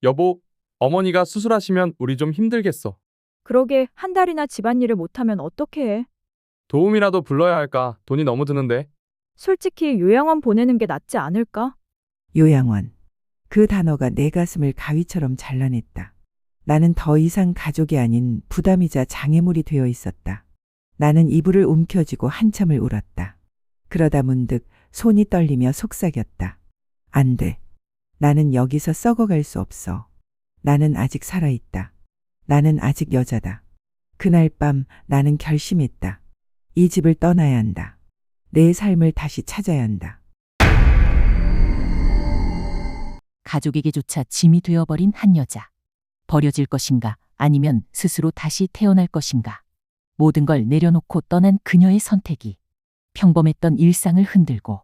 여보, 어머니가 수술하시면 우리 좀 힘들겠어. 그러게 한 달이나 집안일을 못하면 어떻게 해? 도움이라도 불러야 할까? 돈이 너무 드는데. 솔직히 요양원 보내는 게 낫지 않을까? 요양원. 그 단어가 내 가슴을 가위처럼 잘라냈다. 나는 더 이상 가족이 아닌 부담이자 장애물이 되어 있었다. 나는 이불을 움켜쥐고 한참을 울었다. 그러다 문득 손이 떨리며 속삭였다. 안 돼. 나는 여기서 썩어갈 수 없어. 나는 아직 살아있다. 나는 아직 여자다. 그날 밤 나는 결심했다. 이 집을 떠나야 한다. 내 삶을 다시 찾아야 한다. 가족에게조차 짐이 되어버린 한 여자. 버려질 것인가 아니면 스스로 다시 태어날 것인가. 모든 걸 내려놓고 떠난 그녀의 선택이 평범했던 일상을 흔들고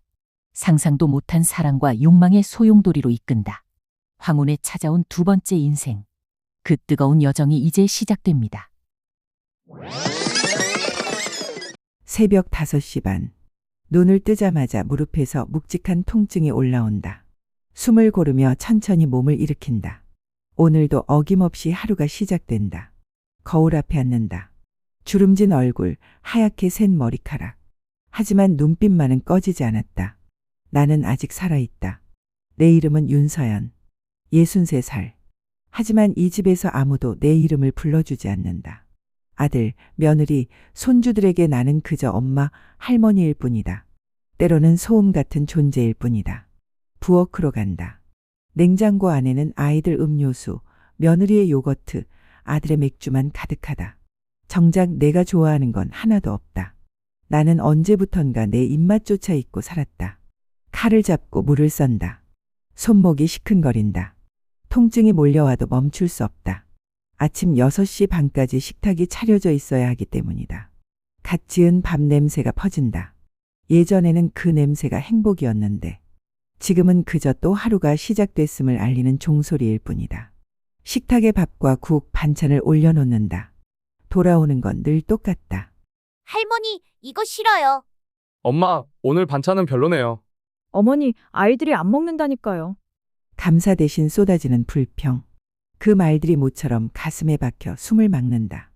상상도 못한 사랑과 욕망의 소용돌이로 이끈다. 황혼에 찾아온 두 번째 인생. 그 뜨거운 여정이 이제 시작됩니다. 새벽 5시 반. 눈을 뜨자마자 무릎에서 묵직한 통증이 올라온다. 숨을 고르며 천천히 몸을 일으킨다. 오늘도 어김없이 하루가 시작된다. 거울 앞에 앉는다. 주름진 얼굴, 하얗게 샌 머리카락. 하지만 눈빛만은 꺼지지 않았다. 나는 아직 살아있다. 내 이름은 윤서연. 63살. 하지만 이 집에서 아무도 내 이름을 불러주지 않는다. 아들, 며느리, 손주들에게 나는 그저 엄마, 할머니일 뿐이다. 때로는 소음 같은 존재일 뿐이다. 부엌으로 간다. 냉장고 안에는 아이들 음료수, 며느리의 요거트, 아들의 맥주만 가득하다. 정작 내가 좋아하는 건 하나도 없다. 나는 언제부턴가 내 입맛조차 잊고 살았다. 칼을 잡고 물을 썬다. 손목이 시큰거린다. 통증이 몰려와도 멈출 수 없다. 아침 6시 반까지 식탁이 차려져 있어야 하기 때문이다. 갓 지은 밥 냄새가 퍼진다. 예전에는 그 냄새가 행복이었는데 지금은 그저 또 하루가 시작됐음을 알리는 종소리일 뿐이다. 식탁에 밥과 국, 반찬을 올려놓는다. 돌아오는 건 늘 똑같다. 할머니, 이거 싫어요. 엄마, 오늘 반찬은 별로네요. 어머니, 아이들이 안 먹는다니까요. 감사 대신 쏟아지는 불평. 그 말들이 모처럼 가슴에 박혀 숨을 막는다.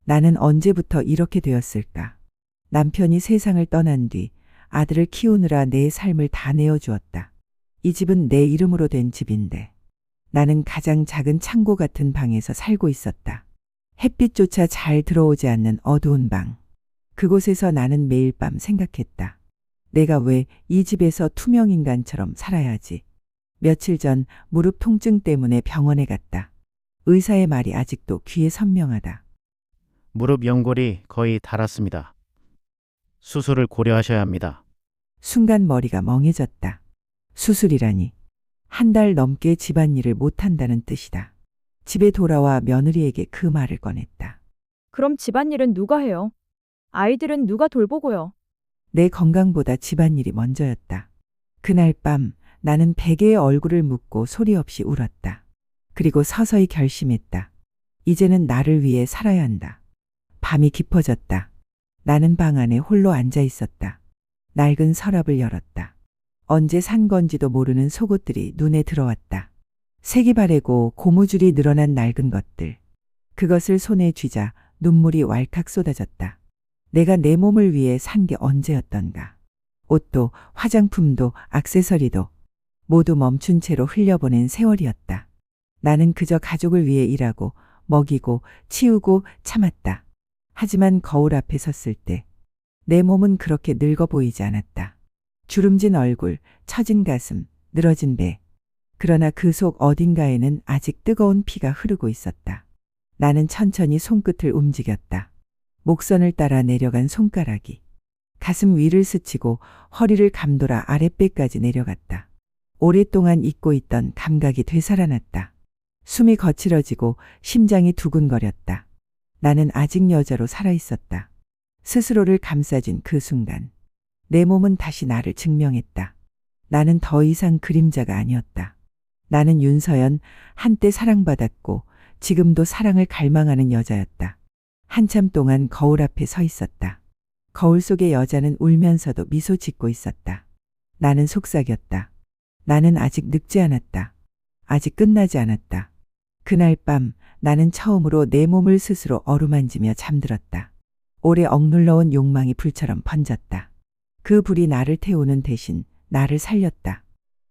나는 언제부터 이렇게 되었을까? 남편이 세상을 떠난 뒤 아들을 키우느라 내 삶을 다 내어주었다. 이 집은 내 이름으로 된 집인데 나는 가장 작은 창고 같은 방에서 살고 있었다. 햇빛조차 잘 들어오지 않는 어두운 방. 그곳에서 나는 매일 밤 생각했다. 내가 왜 이 집에서 투명인간처럼 살아야 하지? 며칠 전 무릎 통증 때문에 병원에 갔다. 의사의 말이 아직도 귀에 선명하다. 무릎 연골이 거의 닳았습니다. 수술을 고려하셔야 합니다. 순간 머리가 멍해졌다. 수술이라니. 한 달 넘게 집안일을 못한다는 뜻이다. 집에 돌아와 며느리에게 그 말을 꺼냈다. 그럼 집안일은 누가 해요? 아이들은 누가 돌보고요? 내 건강보다 집안일이 먼저였다. 그날 밤 나는 베개에 얼굴을 묻고 소리 없이 울었다. 그리고 서서히 결심했다. 이제는 나를 위해 살아야 한다. 밤이 깊어졌다. 나는 방 안에 홀로 앉아 있었다. 낡은 서랍을 열었다. 언제 산 건지도 모르는 속옷들이 눈에 들어왔다. 색이 바래고 고무줄이 늘어난 낡은 것들. 그것을 손에 쥐자 눈물이 왈칵 쏟아졌다. 내가 내 몸을 위해 산 게 언제였던가. 옷도 화장품도 액세서리도 모두 멈춘 채로 흘려보낸 세월이었다. 나는 그저 가족을 위해 일하고 먹이고 치우고 참았다. 하지만 거울 앞에 섰을 때 내 몸은 그렇게 늙어 보이지 않았다. 주름진 얼굴, 처진 가슴, 늘어진 배. 그러나 그 속 어딘가에는 아직 뜨거운 피가 흐르고 있었다. 나는 천천히 손끝을 움직였다. 목선을 따라 내려간 손가락이 가슴 위를 스치고 허리를 감돌아 아랫배까지 내려갔다. 오랫동안 잊고 있던 감각이 되살아났다. 숨이 거칠어지고 심장이 두근거렸다. 나는 아직 여자로 살아있었다. 스스로를 감싸진 그 순간 내 몸은 다시 나를 증명했다. 나는 더 이상 그림자가 아니었다. 나는 윤서연, 한때 사랑받았고 지금도 사랑을 갈망하는 여자였다. 한참 동안 거울 앞에 서 있었다. 거울 속의 여자는 울면서도 미소 짓고 있었다. 나는 속삭였다. 나는 아직 늙지 않았다. 아직 끝나지 않았다. 그날 밤 나는 처음으로 내 몸을 스스로 어루만지며 잠들었다. 오래 억눌러온 욕망이 불처럼 번졌다. 그 불이 나를 태우는 대신 나를 살렸다.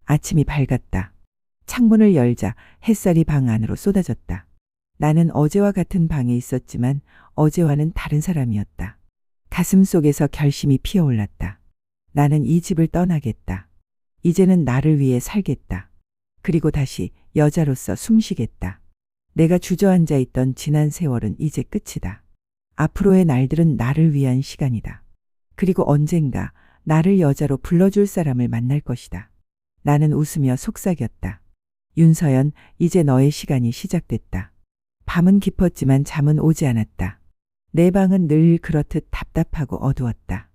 아침이 밝았다. 창문을 열자 햇살이 방 안으로 쏟아졌다. 나는 어제와 같은 방에 있었지만 어제와는 다른 사람이었다. 가슴 속에서 결심이 피어올랐다. 나는 이 집을 떠나겠다. 이제는 나를 위해 살겠다. 그리고 다시 여자로서 숨쉬겠다. 내가 주저앉아 있던 지난 세월은 이제 끝이다. 앞으로의 날들은 나를 위한 시간이다. 그리고 언젠가 나를 여자로 불러줄 사람을 만날 것이다. 나는 웃으며 속삭였다. 윤서연, 이제 너의 시간이 시작됐다. 밤은 깊었지만 잠은 오지 않았다. 내 방은 늘 그렇듯 답답하고 어두웠다.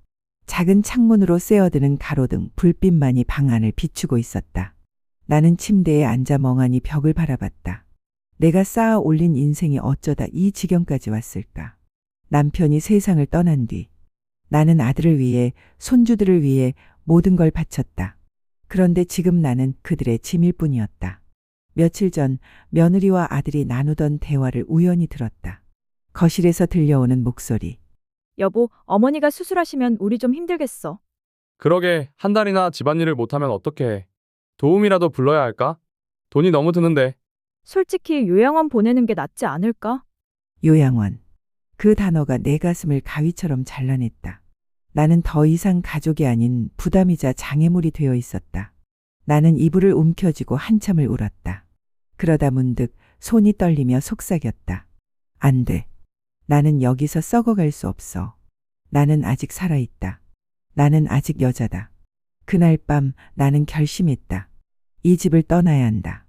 작은 창문으로 쐬어드는 가로등 불빛만이 방 안을 비추고 있었다. 나는 침대에 앉아 멍하니 벽을 바라봤다. 내가 쌓아 올린 인생이 어쩌다 이 지경까지 왔을까. 남편이 세상을 떠난 뒤 나는 아들을 위해, 손주들을 위해 모든 걸 바쳤다. 그런데 지금 나는 그들의 짐일 뿐이었다. 며칠 전 며느리와 아들이 나누던 대화를 우연히 들었다. 거실에서 들려오는 목소리. 여보, 어머니가 수술하시면 우리 좀 힘들겠어. 그러게 한 달이나 집안일을 못하면 어떡해. 도움이라도 불러야 할까? 돈이 너무 드는데. 솔직히 요양원 보내는 게 낫지 않을까? 요양원. 그 단어가 내 가슴을 가위처럼 잘라냈다. 나는 더 이상 가족이 아닌 부담이자 장애물이 되어 있었다. 나는 이불을 움켜쥐고 한참을 울었다. 그러다 문득 손이 떨리며 속삭였다. 안 돼. 나는 여기서 썩어갈 수 없어. 나는 아직 살아있다. 나는 아직 여자다. 그날 밤 나는 결심했다. 이 집을 떠나야 한다.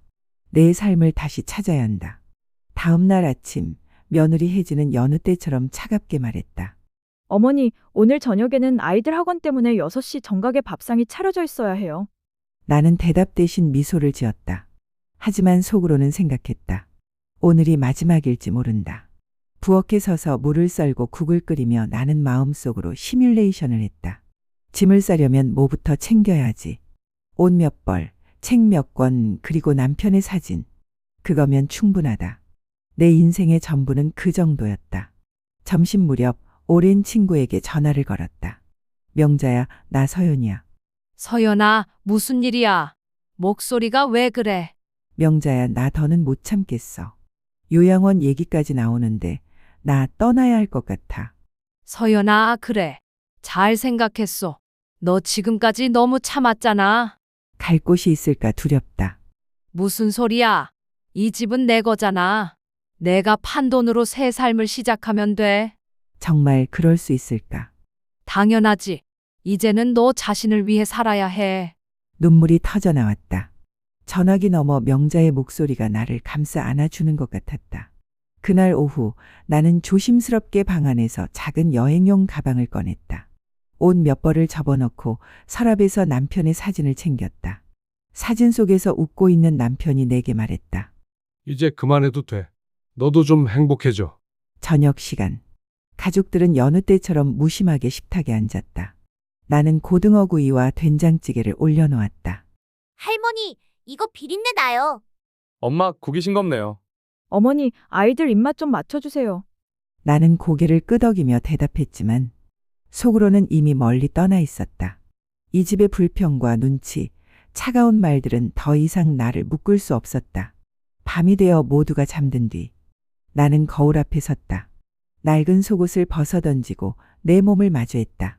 내 삶을 다시 찾아야 한다. 다음 날 아침 며느리 혜지는 여느 때처럼 차갑게 말했다. 어머니, 오늘 저녁에는 아이들 학원 때문에 6시 정각에 밥상이 차려져 있어야 해요. 나는 대답 대신 미소를 지었다. 하지만 속으로는 생각했다. 오늘이 마지막일지 모른다. 부엌에 서서 물을 썰고 국을 끓이며 나는 마음속으로 시뮬레이션을 했다. 짐을 싸려면 뭐부터 챙겨야지. 옷 몇 벌, 책 몇 권, 그리고 남편의 사진. 그거면 충분하다. 내 인생의 전부는 그 정도였다. 점심 무렵 오랜 친구에게 전화를 걸었다. 명자야, 나 서연이야. 서연아, 무슨 일이야? 목소리가 왜 그래? 명자야, 나 더는 못 참겠어. 요양원 얘기까지 나오는데 나 떠나야 할 것 같아. 서연아, 그래. 잘 생각했어. 너 지금까지 너무 참았잖아. 갈 곳이 있을까 두렵다. 무슨 소리야? 이 집은 내 거잖아. 내가 판돈으로 새 삶을 시작하면 돼. 정말 그럴 수 있을까? 당연하지. 이제는 너 자신을 위해 살아야 해. 눈물이 터져 나왔다. 전화기 너머 명자의 목소리가 나를 감싸 안아주는 것 같았다. 그날 오후 나는 조심스럽게 방 안에서 작은 여행용 가방을 꺼냈다. 옷 몇 벌을 접어넣고 서랍에서 남편의 사진을 챙겼다. 사진 속에서 웃고 있는 남편이 내게 말했다. 이제 그만해도 돼. 너도 좀 행복해져. 저녁 시간. 가족들은 여느 때처럼 무심하게 식탁에 앉았다. 나는 고등어 구이와 된장찌개를 올려놓았다. 할머니, 이거 비린내 나요. 엄마 국이 싱겁네요. 어머니, 아이들 입맛 좀 맞춰주세요. 나는 고개를 끄덕이며 대답했지만 속으로는 이미 멀리 떠나 있었다. 이 집의 불평과 눈치, 차가운 말들은 더 이상 나를 묶을 수 없었다. 밤이 되어 모두가 잠든 뒤 나는 거울 앞에 섰다. 낡은 속옷을 벗어던지고 내 몸을 마주했다.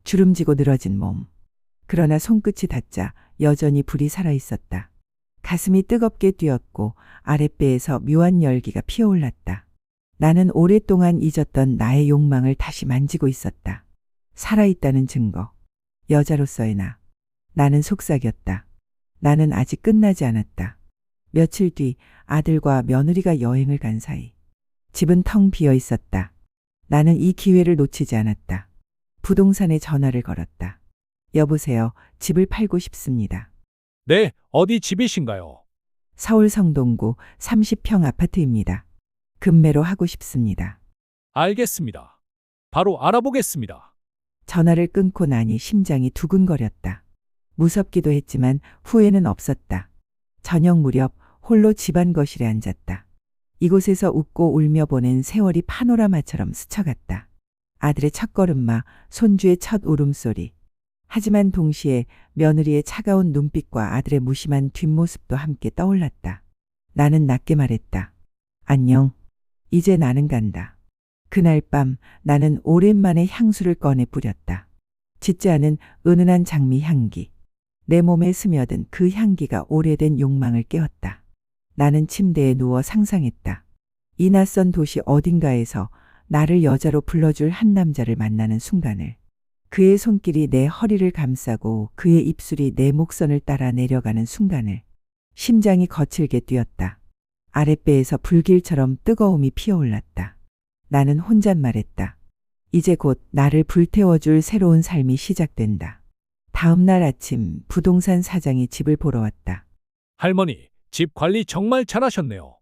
주름지고 늘어진 몸. 그러나 손끝이 닿자 여전히 불이 살아있었다. 가슴이 뜨겁게 뛰었고 아랫배에서 묘한 열기가 피어올랐다. 나는 오랫동안 잊었던 나의 욕망을 다시 만지고 있었다. 살아있다는 증거. 여자로서의 나. 나는 속삭였다. 나는 아직 끝나지 않았다. 며칠 뒤 아들과 며느리가 여행을 간 사이 집은 텅 비어 있었다. 나는 이 기회를 놓치지 않았다. 부동산에 전화를 걸었다. 여보세요. 집을 팔고 싶습니다. 네, 어디 집이신가요? 서울 성동구 30평 아파트입니다. 급매로 하고 싶습니다. 알겠습니다. 바로 알아보겠습니다. 전화를 끊고 나니 심장이 두근거렸다. 무섭기도 했지만 후회는 없었다. 저녁 무렵 홀로 집안 거실에 앉았다. 이곳에서 웃고 울며 보낸 세월이 파노라마처럼 스쳐갔다. 아들의 첫걸음마, 손주의 첫 울음소리. 하지만 동시에 며느리의 차가운 눈빛과 아들의 무심한 뒷모습도 함께 떠올랐다. 나는 낮게 말했다. 안녕. 이제 나는 간다. 그날 밤 나는 오랜만에 향수를 꺼내 뿌렸다. 짙지 않은 은은한 장미 향기. 내 몸에 스며든 그 향기가 오래된 욕망을 깨웠다. 나는 침대에 누워 상상했다. 이 낯선 도시 어딘가에서 나를 여자로 불러줄 한 남자를 만나는 순간을. 그의 손길이 내 허리를 감싸고 그의 입술이 내 목선을 따라 내려가는 순간을. 심장이 거칠게 뛰었다. 아랫배에서 불길처럼 뜨거움이 피어올랐다. 나는 혼잣말했다. 이제 곧 나를 불태워줄 새로운 삶이 시작된다. 다음 날 아침 부동산 사장이 집을 보러 왔다. 할머니, 집 관리 정말 잘하셨네요.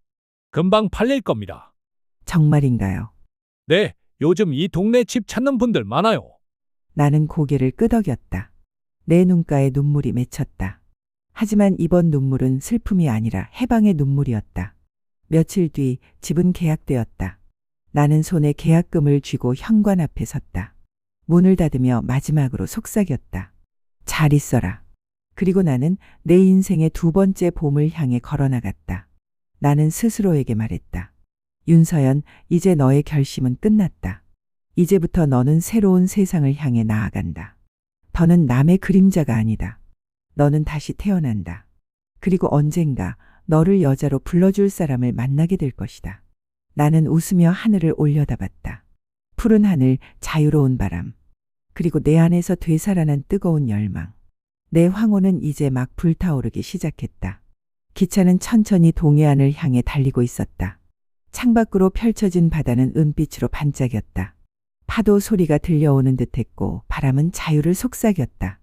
금방 팔릴 겁니다. 정말인가요? 네, 요즘 이 동네 집 찾는 분들 많아요. 나는 고개를 끄덕였다. 내 눈가에 눈물이 맺혔다. 하지만 이번 눈물은 슬픔이 아니라 해방의 눈물이었다. 며칠 뒤 집은 계약되었다. 나는 손에 계약금을 쥐고 현관 앞에 섰다. 문을 닫으며 마지막으로 속삭였다. 잘 있어라. 그리고 나는 내 인생의 두 번째 봄을 향해 걸어나갔다. 나는 스스로에게 말했다. 윤서연, 이제 너의 결심은 끝났다. 이제부터 너는 새로운 세상을 향해 나아간다. 더는 남의 그림자가 아니다. 너는 다시 태어난다. 그리고 언젠가 너를 여자로 불러줄 사람을 만나게 될 것이다. 나는 웃으며 하늘을 올려다봤다. 푸른 하늘, 자유로운 바람. 그리고 내 안에서 되살아난 뜨거운 열망. 내 황혼은 이제 막 불타오르기 시작했다. 기차는 천천히 동해안을 향해 달리고 있었다. 창밖으로 펼쳐진 바다는 은빛으로 반짝였다. 파도 소리가 들려오는 듯했고 바람은 자유를 속삭였다.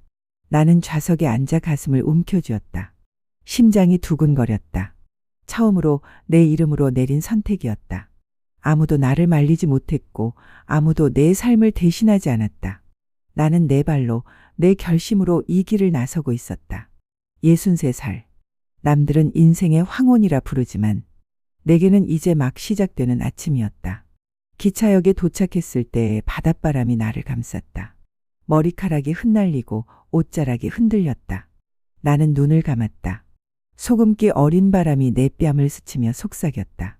나는 좌석에 앉아 가슴을 움켜쥐었다. 심장이 두근거렸다. 처음으로 내 이름으로 내린 선택이었다. 아무도 나를 말리지 못했고 아무도 내 삶을 대신하지 않았다. 나는 내 발로 내 결심으로 이 길을 나서고 있었다. 63살. 남들은 인생의 황혼이라 부르지만 내게는 이제 막 시작되는 아침이었다. 기차역에 도착했을 때 바닷바람이 나를 감쌌다. 머리카락이 흩날리고 옷자락이 흔들렸다. 나는 눈을 감았다. 소금기 어린 바람이 내 뺨을 스치며 속삭였다.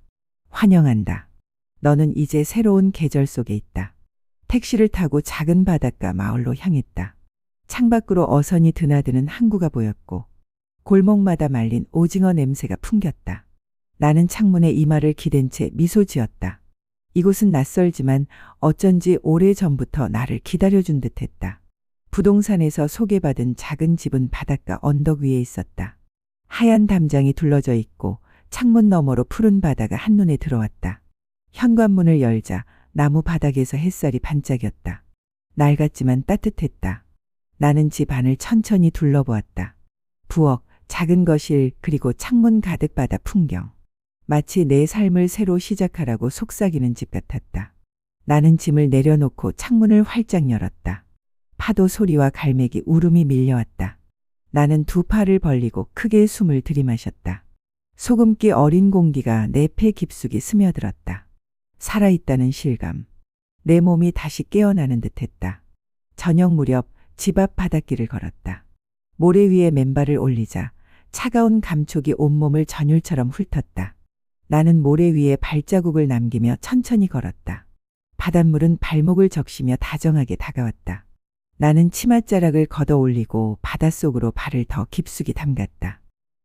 환영한다. 너는 이제 새로운 계절 속에 있다. 택시를 타고 작은 바닷가 마을로 향했다. 창밖으로 어선이 드나드는 항구가 보였고 골목마다 말린 오징어 냄새가 풍겼다. 나는 창문에 이마를 기댄 채 미소 지었다. 이곳은 낯설지만 어쩐지 오래전부터 나를 기다려준 듯했다. 부동산에서 소개받은 작은 집은 바닷가 언덕 위에 있었다. 하얀 담장이 둘러져 있고 창문 너머로 푸른 바다가 한눈에 들어왔다. 현관문을 열자 나무 바닥에서 햇살이 반짝였다. 낡았지만 따뜻했다. 나는 집 안을 천천히 둘러보았다. 부엌, 작은 거실, 그리고 창문 가득 바다 풍경. 마치 내 삶을 새로 시작하라고 속삭이는 집 같았다. 나는 짐을 내려놓고 창문을 활짝 열었다. 파도 소리와 갈매기 울음이 밀려왔다. 나는 두 팔을 벌리고 크게 숨을 들이마셨다. 소금기 어린 공기가 내 폐 깊숙이 스며들었다. 살아있다는 실감. 내 몸이 다시 깨어나는 듯했다. 저녁 무렵 집 앞 바닷길을 걸었다. 모래 위에 맨발을 올리자 차가운 감촉이 온몸을 전율처럼 훑었다. 나는 모래 위에 발자국을 남기며 천천히 걸었다. 바닷물은 발목을 적시며 다정하게 다가왔다. 나는 치맛자락을 걷어 올리고 바닷속으로 발을 더 깊숙이 담갔다.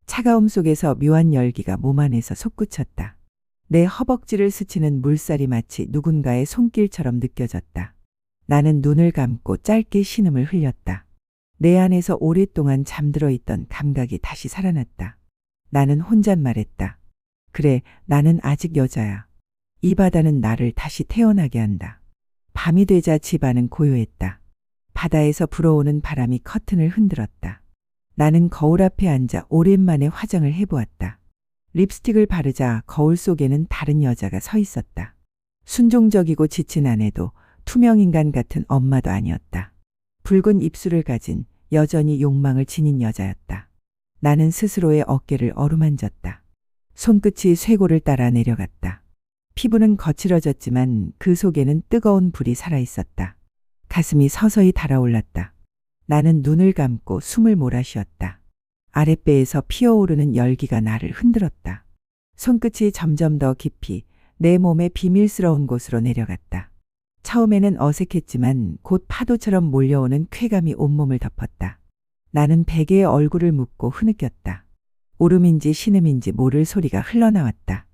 차가움 속에서 묘한 열기가 몸 안에서 솟구쳤다. 내 허벅지를 스치는 물살이 마치 누군가의 손길처럼 느껴졌다. 나는 눈을 감고 짧게 신음을 흘렸다. 내 안에서 오랫동안 잠들어 있던 감각이 다시 살아났다. 나는 혼잣말했다. 그래, 나는 아직 여자야. 이 바다는 나를 다시 태어나게 한다. 밤이 되자 집 안은 고요했다. 바다에서 불어오는 바람이 커튼을 흔들었다. 나는 거울 앞에 앉아 오랜만에 화장을 해보았다. 립스틱을 바르자 거울 속에는 다른 여자가 서 있었다. 순종적이고 지친 아내도 투명인간 같은 엄마도 아니었다. 붉은 입술을 가진 여전히 욕망을 지닌 여자였다. 나는 스스로의 어깨를 어루만졌다. 손끝이 쇄골을 따라 내려갔다. 피부는 거칠어졌지만 그 속에는 뜨거운 불이 살아있었다. 가슴이 서서히 달아올랐다. 나는 눈을 감고 숨을 몰아쉬었다. 아랫배에서 피어오르는 열기가 나를 흔들었다. 손끝이 점점 더 깊이 내 몸의 비밀스러운 곳으로 내려갔다. 처음에는 어색했지만 곧 파도처럼 몰려오는 쾌감이 온몸을 덮었다. 나는 베개에 얼굴을 묻고 흐느꼈다. 오름인지 신음인지 모를 소리가 흘러나왔다.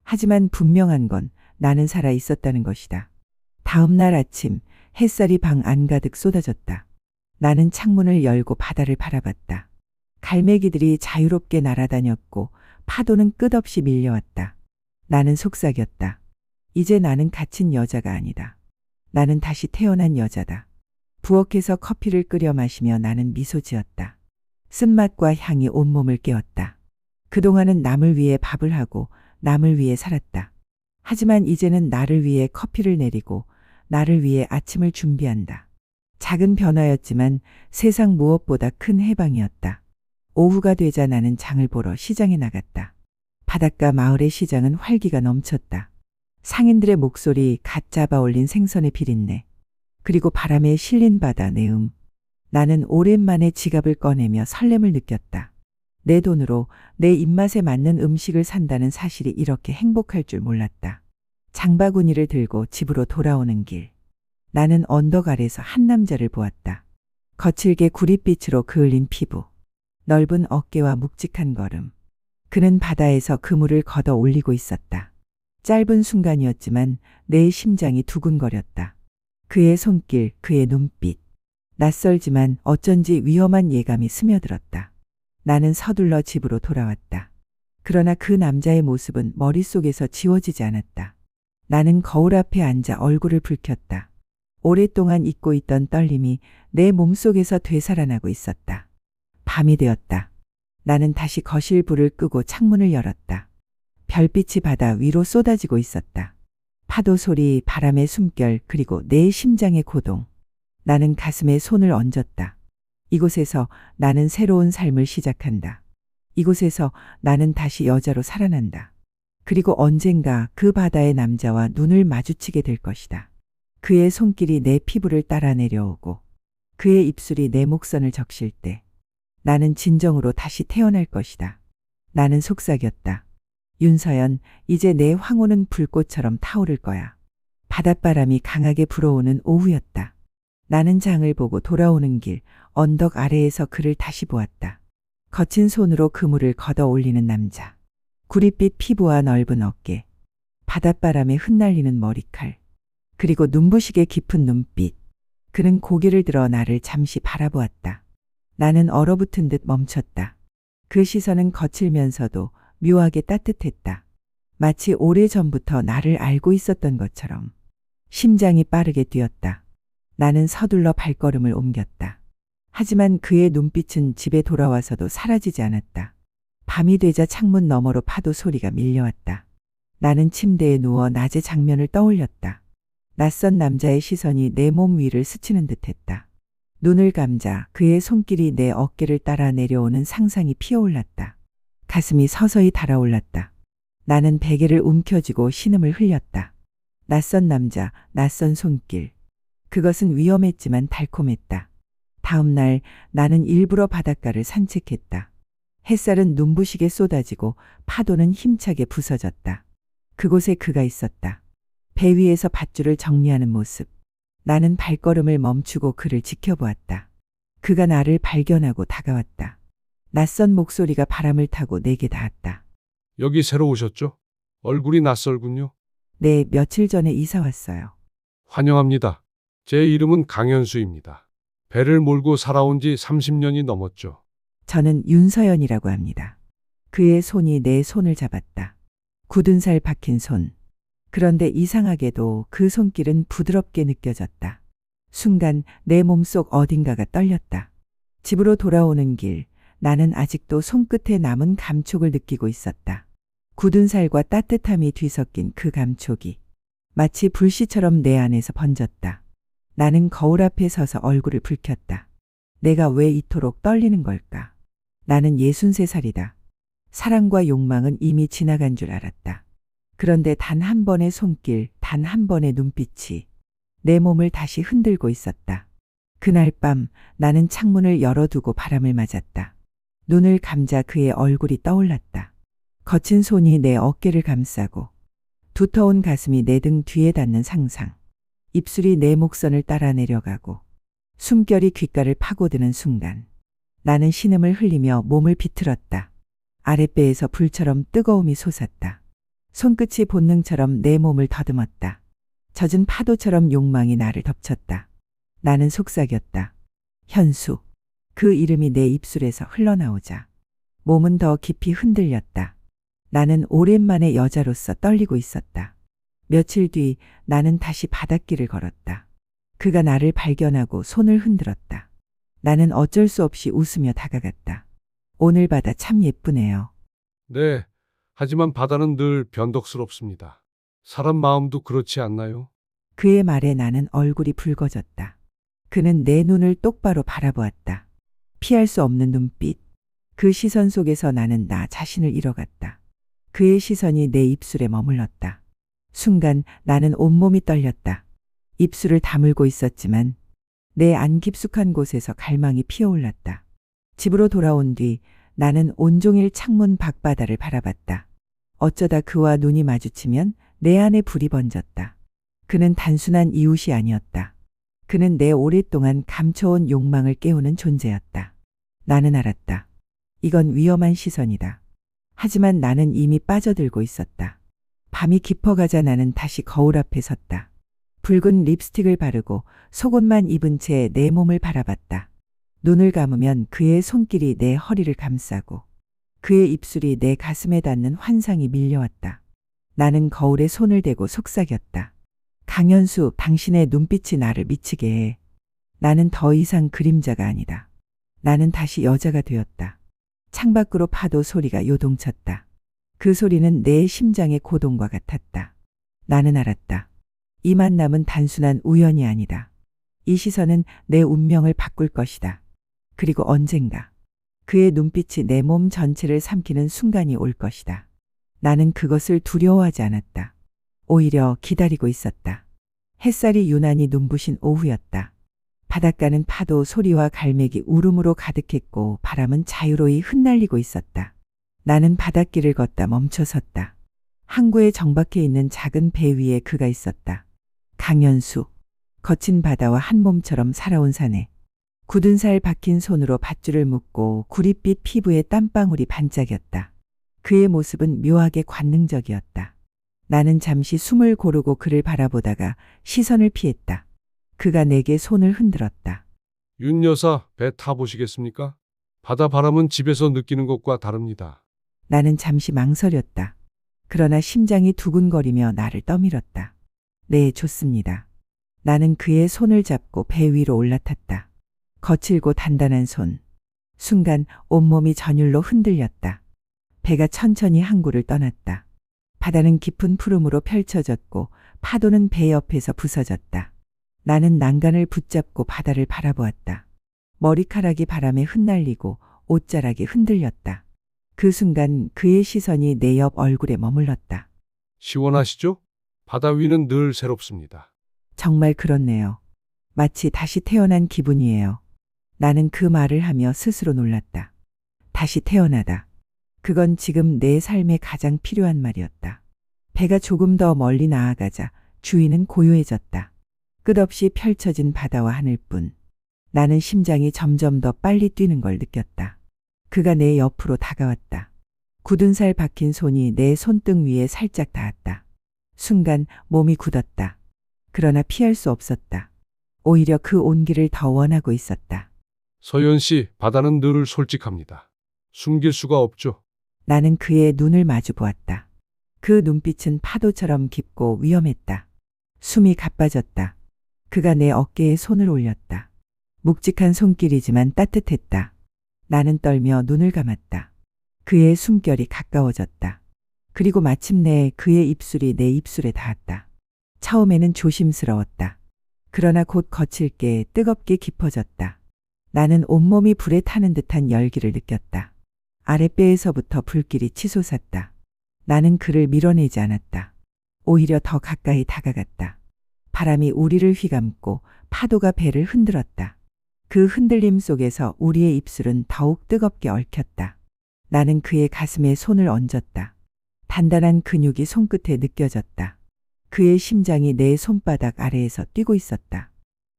하지만 분명한 건 나는 살아 있었다는 것이다. 다음 날 아침 햇살이 방 안가득 쏟아졌다. 나는 창문을 열고 바다를 바라봤다. 갈매기들이 자유롭게 날아다녔고 파도는 끝없이 밀려왔다. 나는 속삭였다. 이제 나는 갇힌 여자가 아니다. 나는 다시 태어난 여자다. 부엌에서 커피를 끓여 마시며 나는 미소 지었다. 쓴맛과 향이 온몸을 깨웠다. 그동안은 남을 위해 밥을 하고 남을 위해 살았다. 하지만 이제는 나를 위해 커피를 내리고 나를 위해 아침을 준비한다. 작은 변화였지만 세상 무엇보다 큰 해방이었다. 오후가 되자 나는 장을 보러 시장에 나갔다. 바닷가 마을의 시장은 활기가 넘쳤다. 상인들의 목소리, 갓 잡아 올린 생선의 비린내, 그리고 바람에 실린 바다 내음. 나는 오랜만에 지갑을 꺼내며 설렘을 느꼈다. 내 돈으로 내 입맛에 맞는 음식을 산다는 사실이 이렇게 행복할 줄 몰랐다. 장바구니를 들고 집으로 돌아오는 길. 나는 언덕 아래서 한 남자를 보았다. 거칠게 구릿빛으로 그을린 피부, 넓은 어깨와 묵직한 걸음. 그는 바다에서 그물을 걷어 올리고 있었다. 짧은 순간이었지만 내 심장이 두근거렸다. 그의 손길, 그의 눈빛. 낯설지만 어쩐지 위험한 예감이 스며들었다. 나는 서둘러 집으로 돌아왔다. 그러나 그 남자의 모습은 머릿속에서 지워지지 않았다. 나는 거울 앞에 앉아 얼굴을 붉혔다. 오랫동안 잊고 있던 떨림이 내 몸속에서 되살아나고 있었다. 밤이 되었다. 나는 다시 거실 불을 끄고 창문을 열었다. 별빛이 바다 위로 쏟아지고 있었다. 파도 소리, 바람의 숨결, 그리고 내 심장의 고동. 나는 가슴에 손을 얹었다. 이곳에서 나는 새로운 삶을 시작한다. 이곳에서 나는 다시 여자로 살아난다. 그리고 언젠가 그 바다의 남자와 눈을 마주치게 될 것이다. 그의 손길이 내 피부를 따라 내려오고 그의 입술이 내 목선을 적실 때 나는 진정으로 다시 태어날 것이다. 나는 속삭였다. 윤서연, 이제 내 황혼은 불꽃처럼 타오를 거야. 바닷바람이 강하게 불어오는 오후였다. 나는 장을 보고 돌아오는 길, 언덕 아래에서 그를 다시 보았다. 거친 손으로 그물을 걷어 올리는 남자. 구릿빛 피부와 넓은 어깨, 바닷바람에 흩날리는 머리칼, 그리고 눈부시게 깊은 눈빛. 그는 고개를 들어 나를 잠시 바라보았다. 나는 얼어붙은 듯 멈췄다. 그 시선은 거칠면서도 묘하게 따뜻했다. 마치 오래전부터 나를 알고 있었던 것처럼. 심장이 빠르게 뛰었다. 나는 서둘러 발걸음을 옮겼다. 하지만 그의 눈빛은 집에 돌아와서도 사라지지 않았다. 밤이 되자 창문 너머로 파도 소리가 밀려왔다. 나는 침대에 누워 낮의 장면을 떠올렸다. 낯선 남자의 시선이 내 몸 위를 스치는 듯했다. 눈을 감자 그의 손길이 내 어깨를 따라 내려오는 상상이 피어올랐다. 가슴이 서서히 달아올랐다. 나는 베개를 움켜쥐고 신음을 흘렸다. 낯선 남자, 낯선 손길. 그것은 위험했지만 달콤했다. 다음 날 나는 일부러 바닷가를 산책했다. 햇살은 눈부시게 쏟아지고 파도는 힘차게 부서졌다. 그곳에 그가 있었다. 배 위에서 밧줄을 정리하는 모습. 나는 발걸음을 멈추고 그를 지켜보았다. 그가 나를 발견하고 다가왔다. 낯선 목소리가 바람을 타고 내게 닿았다. 여기 새로 오셨죠? 얼굴이 낯설군요. 네, 며칠 전에 이사 왔어요. 환영합니다. 제 이름은 강현수입니다. 배를 몰고 살아온 지 30년이 넘었죠. 저는 윤서연이라고 합니다. 그의 손이 내 손을 잡았다. 굳은 살 박힌 손. 그런데 이상하게도 그 손길은 부드럽게 느껴졌다. 순간 내 몸속 어딘가가 떨렸다. 집으로 돌아오는 길, 나는 아직도 손끝에 남은 감촉을 느끼고 있었다. 굳은 살과 따뜻함이 뒤섞인 그 감촉이 마치 불씨처럼 내 안에서 번졌다. 나는 거울 앞에 서서 얼굴을 붉혔다. 내가 왜 이토록 떨리는 걸까? 나는 63살이다. 사랑과 욕망은 이미 지나간 줄 알았다. 그런데 단 한 번의 손길, 단 한 번의 눈빛이 내 몸을 다시 흔들고 있었다. 그날 밤 나는 창문을 열어두고 바람을 맞았다. 눈을 감자 그의 얼굴이 떠올랐다. 거친 손이 내 어깨를 감싸고 두터운 가슴이 내 등 뒤에 닿는 상상. 입술이 내 목선을 따라 내려가고 숨결이 귓가를 파고드는 순간 나는 신음을 흘리며 몸을 비틀었다. 아랫배에서 불처럼 뜨거움이 솟았다. 손끝이 본능처럼 내 몸을 더듬었다. 젖은 파도처럼 욕망이 나를 덮쳤다. 나는 속삭였다. 현수. 그 이름이 내 입술에서 흘러나오자 몸은 더 깊이 흔들렸다. 나는 오랜만에 여자로서 떨리고 있었다. 며칠 뒤 나는 다시 바닷길을 걸었다. 그가 나를 발견하고 손을 흔들었다. 나는 어쩔 수 없이 웃으며 다가갔다. 오늘 바다 참 예쁘네요. 네. 하지만 바다는 늘 변덕스럽습니다. 사람 마음도 그렇지 않나요? 그의 말에 나는 얼굴이 붉어졌다. 그는 내 눈을 똑바로 바라보았다. 피할 수 없는 눈빛. 그 시선 속에서 나는 나 자신을 잃어갔다. 그의 시선이 내 입술에 머물렀다. 순간 나는 온몸이 떨렸다. 입술을 다물고 있었지만 내 안 깊숙한 곳에서 갈망이 피어올랐다. 집으로 돌아온 뒤 나는 온종일 창문 밖바다를 바라봤다. 어쩌다 그와 눈이 마주치면 내 안에 불이 번졌다. 그는 단순한 이웃이 아니었다. 그는 내 오랫동안 감춰온 욕망을 깨우는 존재였다. 나는 알았다. 이건 위험한 시선이다. 하지만 나는 이미 빠져들고 있었다. 밤이 깊어가자 나는 다시 거울 앞에 섰다. 붉은 립스틱을 바르고 속옷만 입은 채 내 몸을 바라봤다. 눈을 감으면 그의 손길이 내 허리를 감싸고 그의 입술이 내 가슴에 닿는 환상이 밀려왔다. 나는 거울에 손을 대고 속삭였다. 강현수, 당신의 눈빛이 나를 미치게 해. 나는 더 이상 그림자가 아니다. 나는 다시 여자가 되었다. 창밖으로 파도 소리가 요동쳤다. 그 소리는 내 심장의 고동과 같았다. 나는 알았다. 이 만남은 단순한 우연이 아니다. 이 시선은 내 운명을 바꿀 것이다. 그리고 언젠가 그의 눈빛이 내 몸 전체를 삼키는 순간이 올 것이다. 나는 그것을 두려워하지 않았다. 오히려 기다리고 있었다. 햇살이 유난히 눈부신 오후였다. 바닷가는 파도 소리와 갈매기 울음으로 가득했고 바람은 자유로이 흩날리고 있었다. 나는 바닷길을 걷다 멈춰섰다. 항구에 정박해 있는 작은 배 위에 그가 있었다. 강현수. 거친 바다와 한 몸처럼 살아온 사내. 굳은 살 박힌 손으로 밧줄을 묶고 구릿빛 피부에 땀방울이 반짝였다. 그의 모습은 묘하게 관능적이었다. 나는 잠시 숨을 고르고 그를 바라보다가 시선을 피했다. 그가 내게 손을 흔들었다. 윤 여사, 배 타보시겠습니까? 바다 바람은 집에서 느끼는 것과 다릅니다. 나는 잠시 망설였다. 그러나 심장이 두근거리며 나를 떠밀었다. 네, 좋습니다. 나는 그의 손을 잡고 배 위로 올라탔다. 거칠고 단단한 손. 순간 온몸이 전율로 흔들렸다. 배가 천천히 항구를 떠났다. 바다는 깊은 푸름으로 펼쳐졌고 파도는 배 옆에서 부서졌다. 나는 난간을 붙잡고 바다를 바라보았다. 머리카락이 바람에 흩날리고 옷자락이 흔들렸다. 그 순간 그의 시선이 내 옆 얼굴에 머물렀다. 시원하시죠? 바다 위는 늘 새롭습니다. 정말 그렇네요. 마치 다시 태어난 기분이에요. 나는 그 말을 하며 스스로 놀랐다. 다시 태어나다. 그건 지금 내 삶에 가장 필요한 말이었다. 배가 조금 더 멀리 나아가자 주위는 고요해졌다. 끝없이 펼쳐진 바다와 하늘뿐. 나는 심장이 점점 더 빨리 뛰는 걸 느꼈다. 그가 내 옆으로 다가왔다. 굳은 살 박힌 손이 내 손등 위에 살짝 닿았다. 순간 몸이 굳었다. 그러나 피할 수 없었다. 오히려 그 온기를 더 원하고 있었다. 서연 씨, 바다는 늘 솔직합니다. 숨길 수가 없죠. 나는 그의 눈을 마주 보았다. 그 눈빛은 파도처럼 깊고 위험했다. 숨이 가빠졌다. 그가 내 어깨에 손을 올렸다. 묵직한 손길이지만 따뜻했다. 나는 떨며 눈을 감았다. 그의 숨결이 가까워졌다. 그리고 마침내 그의 입술이 내 입술에 닿았다. 처음에는 조심스러웠다. 그러나 곧 거칠게 뜨겁게 깊어졌다. 나는 온몸이 불에 타는 듯한 열기를 느꼈다. 아랫배에서부터 불길이 치솟았다. 나는 그를 밀어내지 않았다. 오히려 더 가까이 다가갔다. 바람이 우리를 휘감고 파도가 배를 흔들었다. 그 흔들림 속에서 우리의 입술은 더욱 뜨겁게 얽혔다. 나는 그의 가슴에 손을 얹었다. 단단한 근육이 손끝에 느껴졌다. 그의 심장이 내 손바닥 아래에서 뛰고 있었다.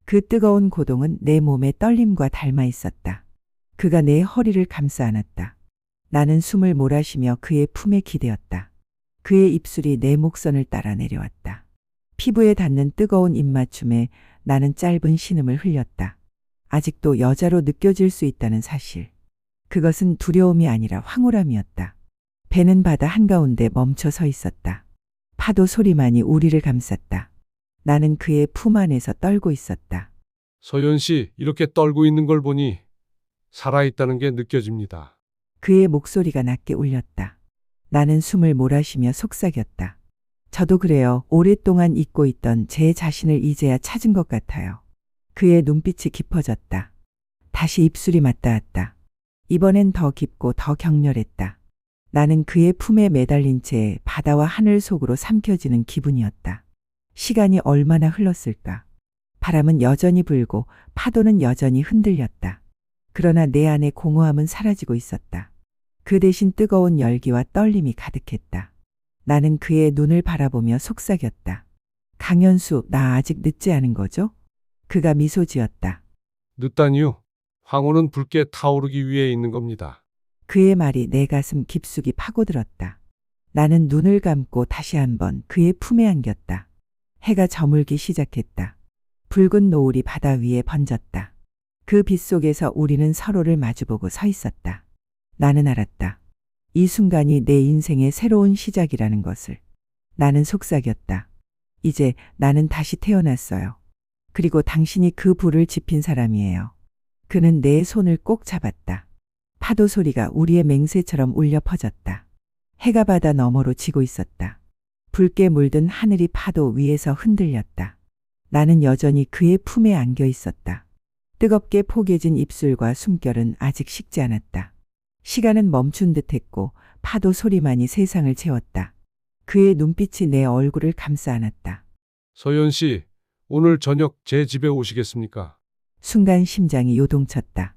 그 뜨거운 고동은 내 몸의 떨림과 닮아 있었다. 그가 내 허리를 감싸 안았다. 나는 숨을 몰아쉬며 그의 품에 기대었다. 그의 입술이 내 목선을 따라 내려왔다. 피부에 닿는 뜨거운 입맞춤에 나는 짧은 신음을 흘렸다. 아직도 여자로 느껴질 수 있다는 사실. 그것은 두려움이 아니라 황홀함이었다. 배는 바다 한가운데 멈춰 서 있었다. 파도 소리만이 우리를 감쌌다. 나는 그의 품 안에서 떨고 있었다. 서연 씨, 이렇게 떨고 있는 걸 보니 살아있다는 게 느껴집니다. 그의 목소리가 낮게 울렸다. 나는 숨을 몰아쉬며 속삭였다. 저도 그래요. 오랫동안 잊고 있던 제 자신을 이제야 찾은 것 같아요. 그의 눈빛이 깊어졌다. 다시 입술이 맞닿았다. 이번엔 더 깊고 더 격렬했다. 나는 그의 품에 매달린 채 바다와 하늘 속으로 삼켜지는 기분이었다. 시간이 얼마나 흘렀을까? 바람은 여전히 불고 파도는 여전히 흔들렸다. 그러나 내 안의 공허함은 사라지고 있었다. 그 대신 뜨거운 열기와 떨림이 가득했다. 나는 그의 눈을 바라보며 속삭였다. 강현수, 나 아직 늦지 않은 거죠? 그가 미소 지었다. 늦다니요? 황혼은 붉게 타오르기 위해 있는 겁니다. 그의 말이 내 가슴 깊숙이 파고들었다. 나는 눈을 감고 다시 한번 그의 품에 안겼다. 해가 저물기 시작했다. 붉은 노을이 바다 위에 번졌다. 그 빛 속에서 우리는 서로를 마주보고 서 있었다. 나는 알았다. 이 순간이 내 인생의 새로운 시작이라는 것을. 나는 속삭였다. 이제 나는 다시 태어났어요. 그리고 당신이 그 불을 지핀 사람이에요. 그는 내 손을 꼭 잡았다. 파도 소리가 우리의 맹세처럼 울려 퍼졌다. 해가 바다 너머로 지고 있었다. 붉게 물든 하늘이 파도 위에서 흔들렸다. 나는 여전히 그의 품에 안겨 있었다. 뜨겁게 포개진 입술과 숨결은 아직 식지 않았다. 시간은 멈춘 듯했고 파도 소리만이 세상을 채웠다. 그의 눈빛이 내 얼굴을 감싸 안았다. 서연 씨, 오늘 저녁 제 집에 오시겠습니까? 순간 심장이 요동쳤다.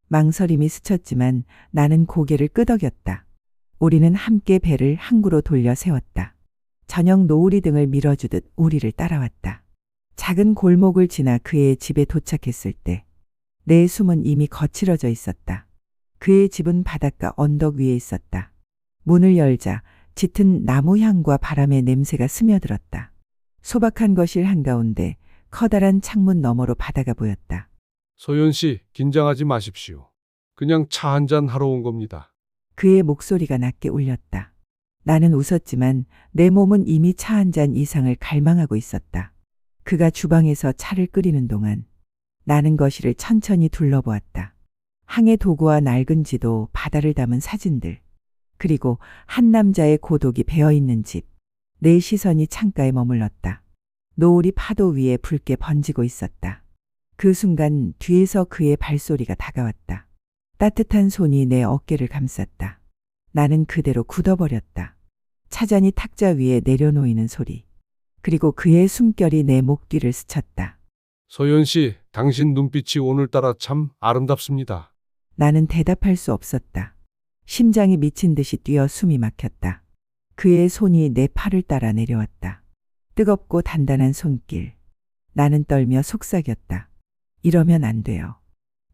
망설임이 스쳤지만 나는 고개를 끄덕였다. 우리는 함께 배를 항구로 돌려 세웠다. 저녁 노을이 등을 밀어주듯 우리를 따라왔다. 작은 골목을 지나 그의 집에 도착했을 때 내 숨은 이미 거칠어져 있었다. 그의 집은 바닷가 언덕 위에 있었다. 문을 열자 짙은 나무 향과 바람의 냄새가 스며들었다. 소박한 거실 한가운데 커다란 창문 너머로 바다가 보였다. 서연 씨, 긴장하지 마십시오. 그냥 차 한잔 하러 온 겁니다. 그의 목소리가 낮게 울렸다. 나는 웃었지만 내 몸은 이미 차 한 잔 이상을 갈망하고 있었다. 그가 주방에서 차를 끓이는 동안 나는 거실을 천천히 둘러보았다. 항해 도구와 낡은 지도, 바다를 담은 사진들, 그리고 한 남자의 고독이 배어있는 집. 내 시선이 창가에 머물렀다. 노을이 파도 위에 붉게 번지고 있었다. 그 순간 뒤에서 그의 발소리가 다가왔다. 따뜻한 손이 내 어깨를 감쌌다. 나는 그대로 굳어버렸다. 차잔이 탁자 위에 내려놓이는 소리. 그리고 그의 숨결이 내 목 뒤를 스쳤다. 서연 씨, 당신 눈빛이 오늘따라 참 아름답습니다. 나는 대답할 수 없었다. 심장이 미친 듯이 뛰어 숨이 막혔다. 그의 손이 내 팔을 따라 내려왔다. 뜨겁고 단단한 손길. 나는 떨며 속삭였다. 이러면 안 돼요.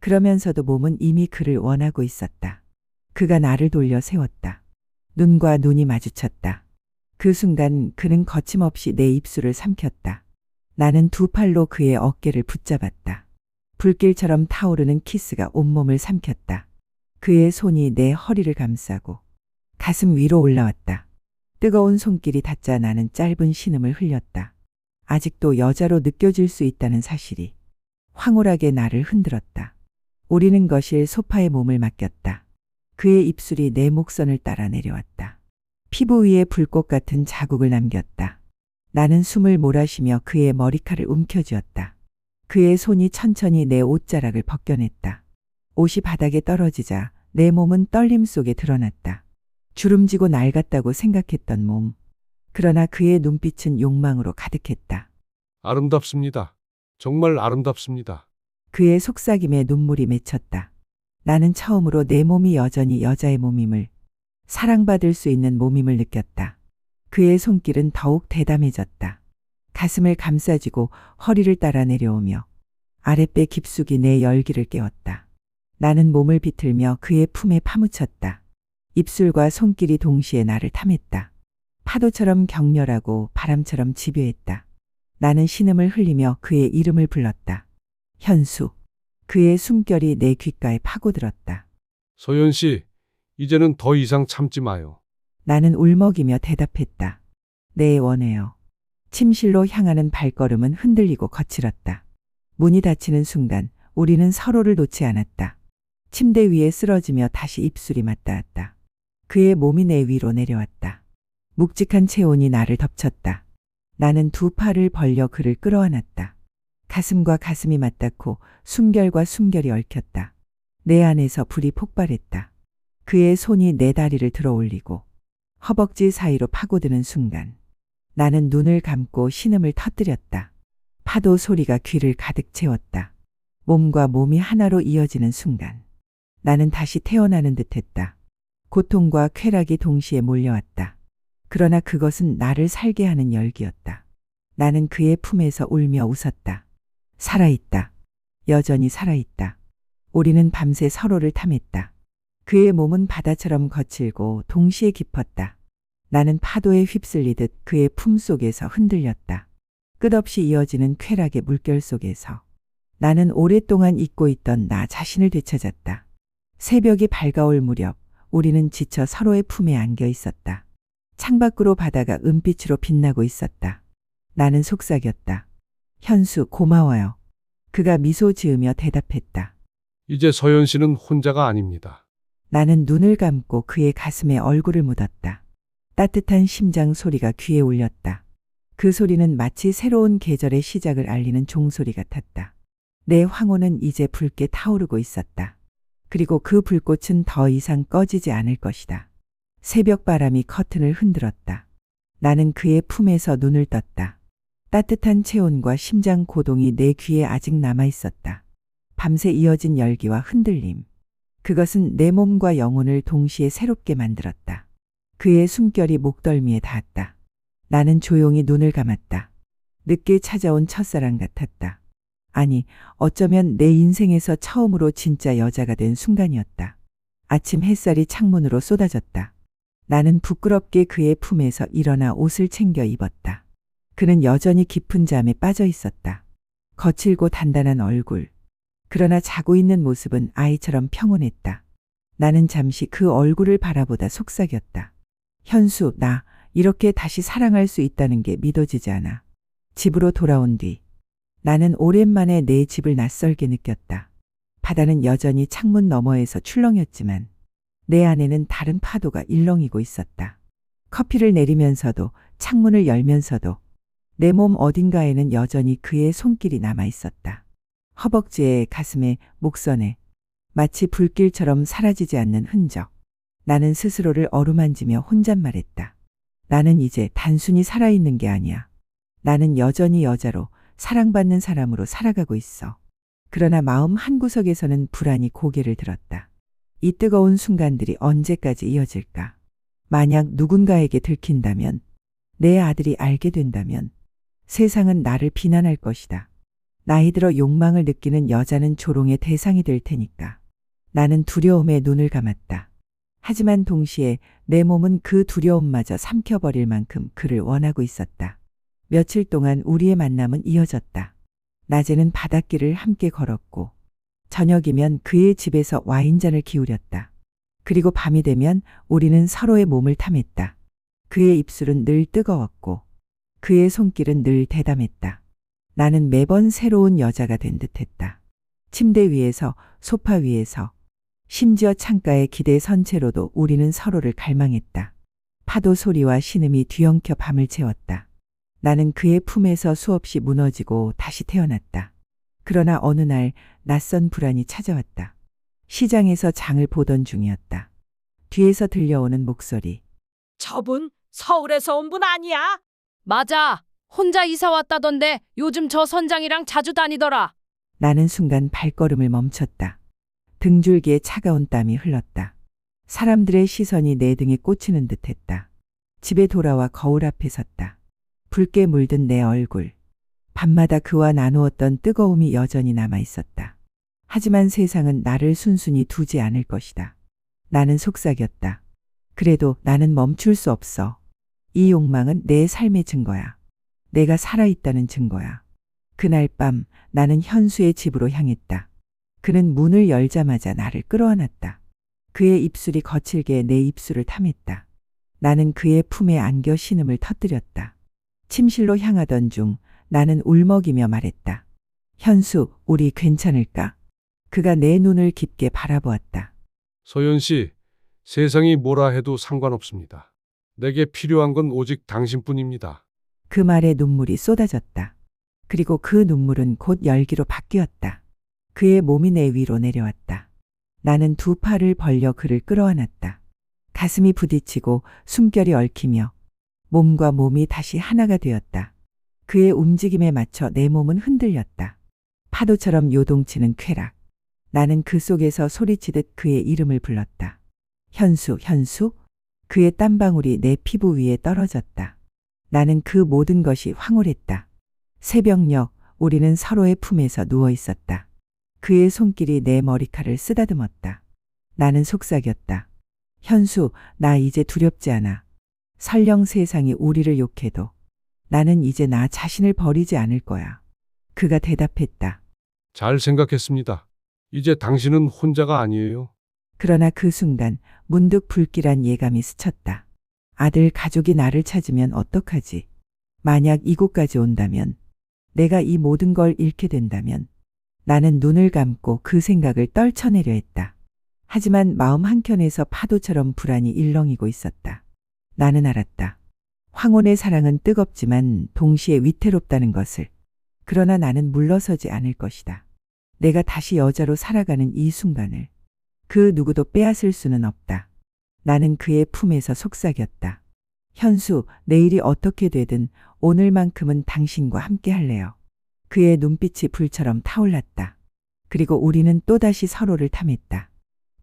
그러면서도 몸은 이미 그를 원하고 있었다. 그가 나를 돌려 세웠다. 눈과 눈이 마주쳤다. 그 순간 그는 거침없이 내 입술을 삼켰다. 나는 두 팔로 그의 어깨를 붙잡았다. 불길처럼 타오르는 키스가 온몸을 삼켰다. 그의 손이 내 허리를 감싸고 가슴 위로 올라왔다. 뜨거운 손길이 닿자 나는 짧은 신음을 흘렸다. 아직도 여자로 느껴질 수 있다는 사실이 황홀하게 나를 흔들었다. 우리는 거실 소파에 몸을 맡겼다. 그의 입술이 내 목선을 따라 내려왔다. 피부 위에 불꽃 같은 자국을 남겼다. 나는 숨을 몰아쉬며 그의 머리칼을 움켜쥐었다. 그의 손이 천천히 내 옷자락을 벗겨냈다. 옷이 바닥에 떨어지자 내 몸은 떨림 속에 드러났다. 주름지고 낡았다고 생각했던 몸. 그러나 그의 눈빛은 욕망으로 가득했다. 아름답습니다. 정말 아름답습니다. 그의 속삭임에 눈물이 맺혔다. 나는 처음으로 내 몸이 여전히 여자의 몸임을, 사랑받을 수 있는 몸임을 느꼈다. 그의 손길은 더욱 대담해졌다. 가슴을 감싸쥐고 허리를 따라 내려오며 아랫배 깊숙이 내 열기를 깨웠다. 나는 몸을 비틀며 그의 품에 파묻혔다. 입술과 손길이 동시에 나를 탐했다. 파도처럼 격렬하고 바람처럼 집요했다. 나는 신음을 흘리며 그의 이름을 불렀다. 현수. 그의 숨결이 내 귓가에 파고들었다. 소연 씨, 이제는 더 이상 참지 마요. 나는 울먹이며 대답했다. 네, 원해요. 침실로 향하는 발걸음은 흔들리고 거칠었다. 문이 닫히는 순간 우리는 서로를 놓지 않았다. 침대 위에 쓰러지며 다시 입술이 맞닿았다. 그의 몸이 내 위로 내려왔다. 묵직한 체온이 나를 덮쳤다. 나는 두 팔을 벌려 그를 끌어안았다. 가슴과 가슴이 맞닿고 숨결과 숨결이 얽혔다. 내 안에서 불이 폭발했다. 그의 손이 내 다리를 들어 올리고 허벅지 사이로 파고드는 순간 나는 눈을 감고 신음을 터뜨렸다. 파도 소리가 귀를 가득 채웠다. 몸과 몸이 하나로 이어지는 순간 나는 다시 태어나는 듯했다. 고통과 쾌락이 동시에 몰려왔다. 그러나 그것은 나를 살게 하는 열기였다. 나는 그의 품에서 울며 웃었다. 살아있다. 여전히 살아있다. 우리는 밤새 서로를 탐했다. 그의 몸은 바다처럼 거칠고 동시에 깊었다. 나는 파도에 휩쓸리듯 그의 품 속에서 흔들렸다. 끝없이 이어지는 쾌락의 물결 속에서 나는 오랫동안 잊고 있던 나 자신을 되찾았다. 새벽이 밝아올 무렵 우리는 지쳐 서로의 품에 안겨 있었다. 창밖으로 바다가 은빛으로 빛나고 있었다. 나는 속삭였다. 현수, 고마워요. 그가 미소 지으며 대답했다. 이제 서연 씨는 혼자가 아닙니다. 나는 눈을 감고 그의 가슴에 얼굴을 묻었다. 따뜻한 심장 소리가 귀에 울렸다. 그 소리는 마치 새로운 계절의 시작을 알리는 종소리 같았다. 내 황혼은 이제 붉게 타오르고 있었다. 그리고 그 불꽃은 더 이상 꺼지지 않을 것이다. 새벽 바람이 커튼을 흔들었다. 나는 그의 품에서 눈을 떴다. 따뜻한 체온과 심장 고동이 내 귀에 아직 남아 있었다. 밤새 이어진 열기와 흔들림. 그것은 내 몸과 영혼을 동시에 새롭게 만들었다. 그의 숨결이 목덜미에 닿았다. 나는 조용히 눈을 감았다. 늦게 찾아온 첫사랑 같았다. 아니, 어쩌면 내 인생에서 처음으로 진짜 여자가 된 순간이었다. 아침 햇살이 창문으로 쏟아졌다. 나는 부끄럽게 그의 품에서 일어나 옷을 챙겨 입었다. 그는 여전히 깊은 잠에 빠져 있었다. 거칠고 단단한 얼굴. 그러나 자고 있는 모습은 아이처럼 평온했다. 나는 잠시 그 얼굴을 바라보다 속삭였다. 현수, 나 이렇게 다시 사랑할 수 있다는 게 믿어지지 않아. 집으로 돌아온 뒤 나는 오랜만에 내 집을 낯설게 느꼈다. 바다는 여전히 창문 너머에서 출렁였지만 내 안에는 다른 파도가 일렁이고 있었다. 커피를 내리면서도 창문을 열면서도 내 몸 어딘가에는 여전히 그의 손길이 남아 있었다. 허벅지에, 가슴에, 목선에 마치 불길처럼 사라지지 않는 흔적. 나는 스스로를 어루만지며 혼잣말했다. 나는 이제 단순히 살아있는 게 아니야. 나는 여전히 여자로 사랑받는 사람으로 살아가고 있어. 그러나 마음 한구석에서는 불안이 고개를 들었다. 이 뜨거운 순간들이 언제까지 이어질까? 만약 누군가에게 들킨다면, 내 아들이 알게 된다면 세상은 나를 비난할 것이다. 나이 들어 욕망을 느끼는 여자는 조롱의 대상이 될 테니까. 나는 두려움에 눈을 감았다. 하지만 동시에 내 몸은 그 두려움마저 삼켜버릴 만큼 그를 원하고 있었다. 며칠 동안 우리의 만남은 이어졌다. 낮에는 바닷길을 함께 걸었고 저녁이면 그의 집에서 와인잔을 기울였다. 그리고 밤이 되면 우리는 서로의 몸을 탐했다. 그의 입술은 늘 뜨거웠고 그의 손길은 늘 대담했다. 나는 매번 새로운 여자가 된 듯했다. 침대 위에서, 소파 위에서, 심지어 창가의 기대 선체로도 우리는 서로를 갈망했다. 파도 소리와 신음이 뒤엉켜 밤을 채웠다. 나는 그의 품에서 수없이 무너지고 다시 태어났다. 그러나 어느 날 낯선 불안이 찾아왔다. 시장에서 장을 보던 중이었다. 뒤에서 들려오는 목소리. 저분 서울에서 온 분 아니야? 맞아. 혼자 이사 왔다던데 요즘 저 선장이랑 자주 다니더라. 나는 순간 발걸음을 멈췄다. 등줄기에 차가운 땀이 흘렀다. 사람들의 시선이 내 등에 꽂히는 듯했다. 집에 돌아와 거울 앞에 섰다. 붉게 물든 내 얼굴. 밤마다 그와 나누었던 뜨거움이 여전히 남아 있었다. 하지만 세상은 나를 순순히 두지 않을 것이다. 나는 속삭였다. 그래도 나는 멈출 수 없어. 이 욕망은 내 삶의 증거야. 내가 살아있다는 증거야. 그날 밤 나는 현수의 집으로 향했다. 그는 문을 열자마자 나를 끌어안았다. 그의 입술이 거칠게 내 입술을 탐했다. 나는 그의 품에 안겨 신음을 터뜨렸다. 침실로 향하던 중 나는 울먹이며 말했다. 현수, 우리 괜찮을까? 그가 내 눈을 깊게 바라보았다. 소연 씨, 세상이 뭐라 해도 상관없습니다. 내게 필요한 건 오직 당신뿐입니다. 그 말에 눈물이 쏟아졌다. 그리고 그 눈물은 곧 열기로 바뀌었다. 그의 몸이 내 위로 내려왔다. 나는 두 팔을 벌려 그를 끌어안았다. 가슴이 부딪히고 숨결이 얽히며 몸과 몸이 다시 하나가 되었다. 그의 움직임에 맞춰 내 몸은 흔들렸다. 파도처럼 요동치는 쾌락. 나는 그 속에서 소리치듯 그의 이름을 불렀다. 현수, 현수. 그의 땀방울이 내 피부 위에 떨어졌다. 나는 그 모든 것이 황홀했다. 새벽녘 우리는 서로의 품에서 누워 있었다. 그의 손길이 내 머리카락을 쓰다듬었다. 나는 속삭였다. 현수, 나 이제 두렵지 않아. 설령 세상이 우리를 욕해도 나는 이제 나 자신을 버리지 않을 거야. 그가 대답했다. 잘 생각했습니다. 이제 당신은 혼자가 아니에요. 그러나 그 순간 문득 불길한 예감이 스쳤다. 아들 가족이 나를 찾으면 어떡하지? 만약 이곳까지 온다면, 내가 이 모든 걸 잃게 된다면, 나는 눈을 감고 그 생각을 떨쳐내려 했다. 하지만 마음 한켠에서 파도처럼 불안이 일렁이고 있었다. 나는 알았다. 황혼의 사랑은 뜨겁지만 동시에 위태롭다는 것을. 그러나 나는 물러서지 않을 것이다. 내가 다시 여자로 살아가는 이 순간을 그 누구도 빼앗을 수는 없다. 나는 그의 품에서 속삭였다. 현수, 내일이 어떻게 되든 오늘만큼은 당신과 함께 할래요. 그의 눈빛이 불처럼 타올랐다. 그리고 우리는 또다시 서로를 탐했다.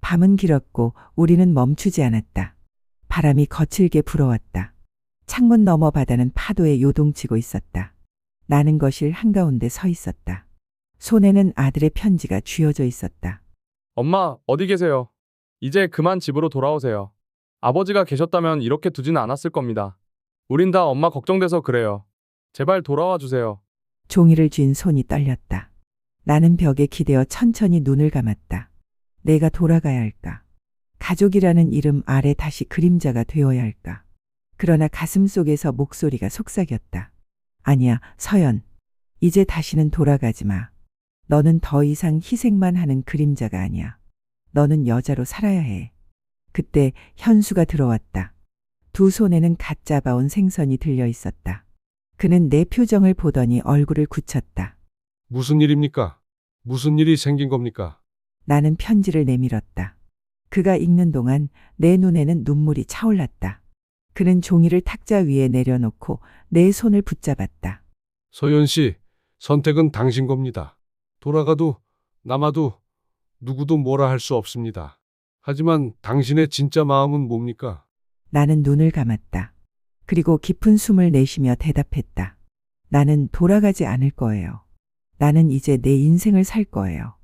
밤은 길었고 우리는 멈추지 않았다. 바람이 거칠게 불어왔다. 창문 너머 바다는 파도에 요동치고 있었다. 나는 거실 한가운데 서 있었다. 손에는 아들의 편지가 쥐어져 있었다. 엄마, 어디 계세요? 이제 그만 집으로 돌아오세요. 아버지가 계셨다면 이렇게 두지는 않았을 겁니다. 우린 다 엄마 걱정돼서 그래요. 제발 돌아와 주세요. 종이를 쥔 손이 떨렸다. 나는 벽에 기대어 천천히 눈을 감았다. 내가 돌아가야 할까? 가족이라는 이름 아래 다시 그림자가 되어야 할까? 그러나 가슴 속에서 목소리가 속삭였다. 아니야, 서연. 이제 다시는 돌아가지 마. 너는 더 이상 희생만 하는 그림자가 아니야. 너는 여자로 살아야 해. 그때 현수가 들어왔다. 두 손에는 갓 잡아온 생선이 들려 있었다. 그는 내 표정을 보더니 얼굴을 굳혔다. 무슨 일입니까? 무슨 일이 생긴 겁니까? 나는 편지를 내밀었다. 그가 읽는 동안 내 눈에는 눈물이 차올랐다. 그는 종이를 탁자 위에 내려놓고 내 손을 붙잡았다. 소연 씨, 선택은 당신 겁니다. 돌아가도 남아도 누구도 뭐라 할 수 없습니다. 하지만 당신의 진짜 마음은 뭡니까? 나는 눈을 감았다. 그리고 깊은 숨을 내쉬며 대답했다. 나는 돌아가지 않을 거예요. 나는 이제 내 인생을 살 거예요.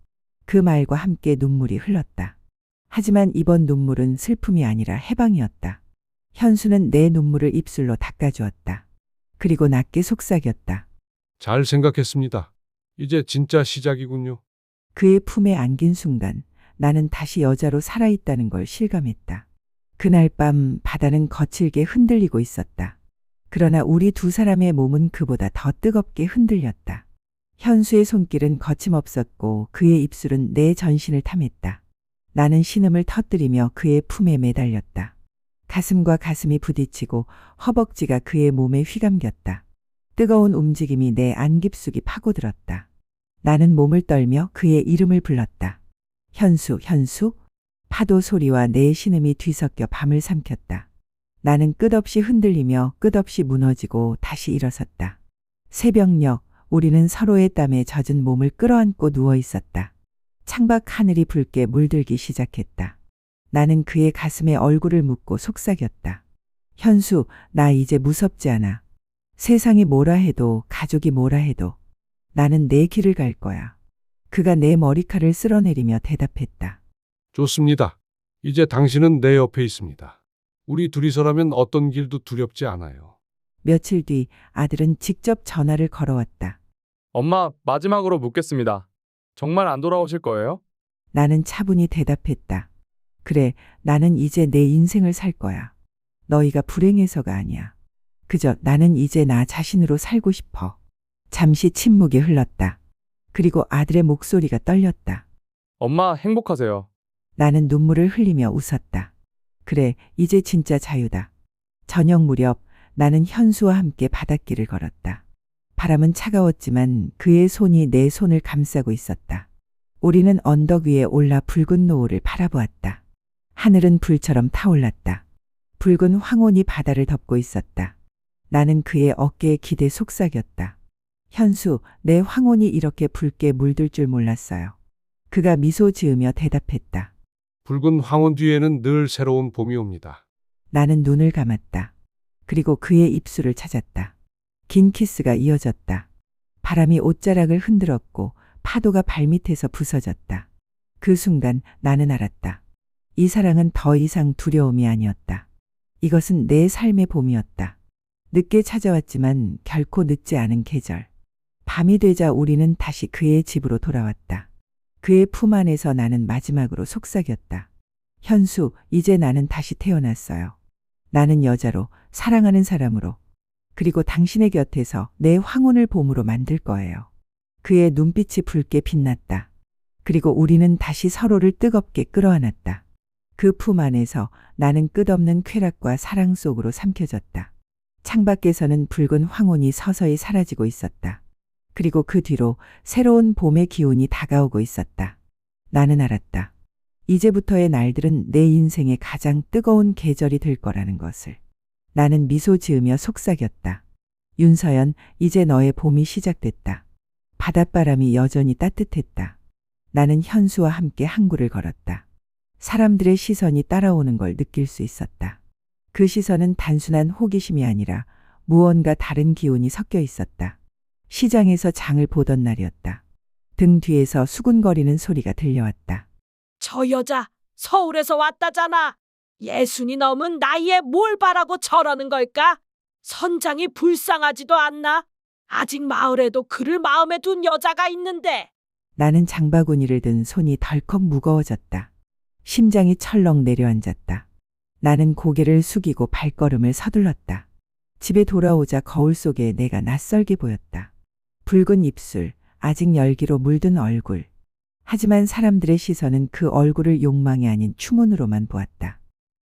그 말과 함께 눈물이 흘렀다. 하지만 이번 눈물은 슬픔이 아니라 해방이었다. 현수는 내 눈물을 입술로 닦아주었다. 그리고 낮게 속삭였다. 잘 생각했습니다. 이제 진짜 시작이군요. 그의 품에 안긴 순간 나는 다시 여자로 살아있다는 걸 실감했다. 그날 밤 바다는 거칠게 흔들리고 있었다. 그러나 우리 두 사람의 몸은 그보다 더 뜨겁게 흔들렸다. 현수의 손길은 거침없었고 그의 입술은 내 전신을 탐했다. 나는 신음을 터뜨리며 그의 품에 매달렸다. 가슴과 가슴이 부딪히고 허벅지가 그의 몸에 휘감겼다. 뜨거운 움직임이 내 안 깊숙이 파고들었다. 나는 몸을 떨며 그의 이름을 불렀다. 현수, 현수? 파도 소리와 내 신음이 뒤섞여 밤을 삼켰다. 나는 끝없이 흔들리며 끝없이 무너지고 다시 일어섰다. 새벽녘, 우리는 서로의 땀에 젖은 몸을 끌어안고 누워 있었다. 창밖 하늘이 붉게 물들기 시작했다. 나는 그의 가슴에 얼굴을 묻고 속삭였다. 현수, 나 이제 무섭지 않아. 세상이 뭐라 해도 가족이 뭐라 해도 나는 내 길을 갈 거야. 그가 내 머리칼을 쓸어내리며 대답했다. 좋습니다. 이제 당신은 내 옆에 있습니다. 우리 둘이서라면 어떤 길도 두렵지 않아요. 며칠 뒤 아들은 직접 전화를 걸어왔다. 엄마, 마지막으로 묻겠습니다. 정말 안 돌아오실 거예요? 나는 차분히 대답했다. 그래, 나는 이제 내 인생을 살 거야. 너희가 불행해서가 아니야. 그저 나는 이제 나 자신으로 살고 싶어. 잠시 침묵이 흘렀다. 그리고 아들의 목소리가 떨렸다. 엄마, 행복하세요. 나는 눈물을 흘리며 웃었다. 그래, 이제 진짜 자유다. 저녁 무렵 나는 현수와 함께 바닷길을 걸었다. 바람은 차가웠지만 그의 손이 내 손을 감싸고 있었다. 우리는 언덕 위에 올라 붉은 노을을 바라보았다. 하늘은 불처럼 타올랐다. 붉은 황혼이 바다를 덮고 있었다. 나는 그의 어깨에 기대 속삭였다. 현수, 내 황혼이 이렇게 붉게 물들 줄 몰랐어요. 그가 미소 지으며 대답했다. 붉은 황혼 뒤에는 늘 새로운 봄이 옵니다. 나는 눈을 감았다. 그리고 그의 입술을 찾았다. 긴 키스가 이어졌다. 바람이 옷자락을 흔들었고 파도가 발밑에서 부서졌다. 그 순간 나는 알았다. 이 사랑은 더 이상 두려움이 아니었다. 이것은 내 삶의 봄이었다. 늦게 찾아왔지만 결코 늦지 않은 계절. 밤이 되자 우리는 다시 그의 집으로 돌아왔다. 그의 품 안에서 나는 마지막으로 속삭였다. 현수, 이제 나는 다시 태어났어요. 나는 여자로, 사랑하는 사람으로, 그리고 당신의 곁에서 내 황혼을 봄으로 만들 거예요. 그의 눈빛이 붉게 빛났다. 그리고 우리는 다시 서로를 뜨겁게 끌어안았다. 그 품 안에서 나는 끝없는 쾌락과 사랑 속으로 삼켜졌다. 창밖에서는 붉은 황혼이 서서히 사라지고 있었다. 그리고 그 뒤로 새로운 봄의 기운이 다가오고 있었다. 나는 알았다. 이제부터의 날들은 내 인생의 가장 뜨거운 계절이 될 거라는 것을. 나는 미소 지으며 속삭였다. 윤서연, 이제 너의 봄이 시작됐다. 바닷바람이 여전히 따뜻했다. 나는 현수와 함께 항구를 걸었다. 사람들의 시선이 따라오는 걸 느낄 수 있었다. 그 시선은 단순한 호기심이 아니라 무언가 다른 기운이 섞여 있었다. 시장에서 장을 보던 날이었다. 등 뒤에서 수군거리는 소리가 들려왔다. 저 여자 서울에서 왔다잖아. 예순이 넘은 나이에 뭘 바라고 저러는 걸까? 선장이 불쌍하지도 않나? 아직 마을에도 그를 마음에 둔 여자가 있는데. 나는 장바구니를 든 손이 덜컥 무거워졌다. 심장이 철렁 내려앉았다. 나는 고개를 숙이고 발걸음을 서둘렀다. 집에 돌아오자 거울 속에 내가 낯설게 보였다. 붉은 입술, 아직 열기로 물든 얼굴. 하지만 사람들의 시선은 그 얼굴을 욕망이 아닌 추문으로만 보았다.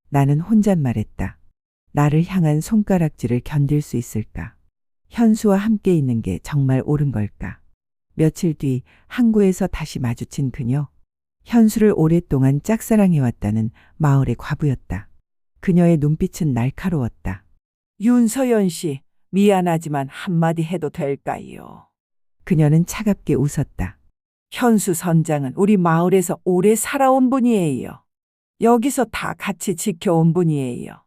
나는 혼잣말했다. 나를 향한 손가락질을 견딜 수 있을까? 현수와 함께 있는 게 정말 옳은 걸까? 며칠 뒤 항구에서 다시 마주친 그녀. 현수를 오랫동안 짝사랑해왔다는 마을의 과부였다. 그녀의 눈빛은 날카로웠다. 윤서연 씨, 미안하지만 한마디 해도 될까요? 그녀는 차갑게 웃었다. 현수 선장은 우리 마을에서 오래 살아온 분이에요. 여기서 다 같이 지켜온 분이에요.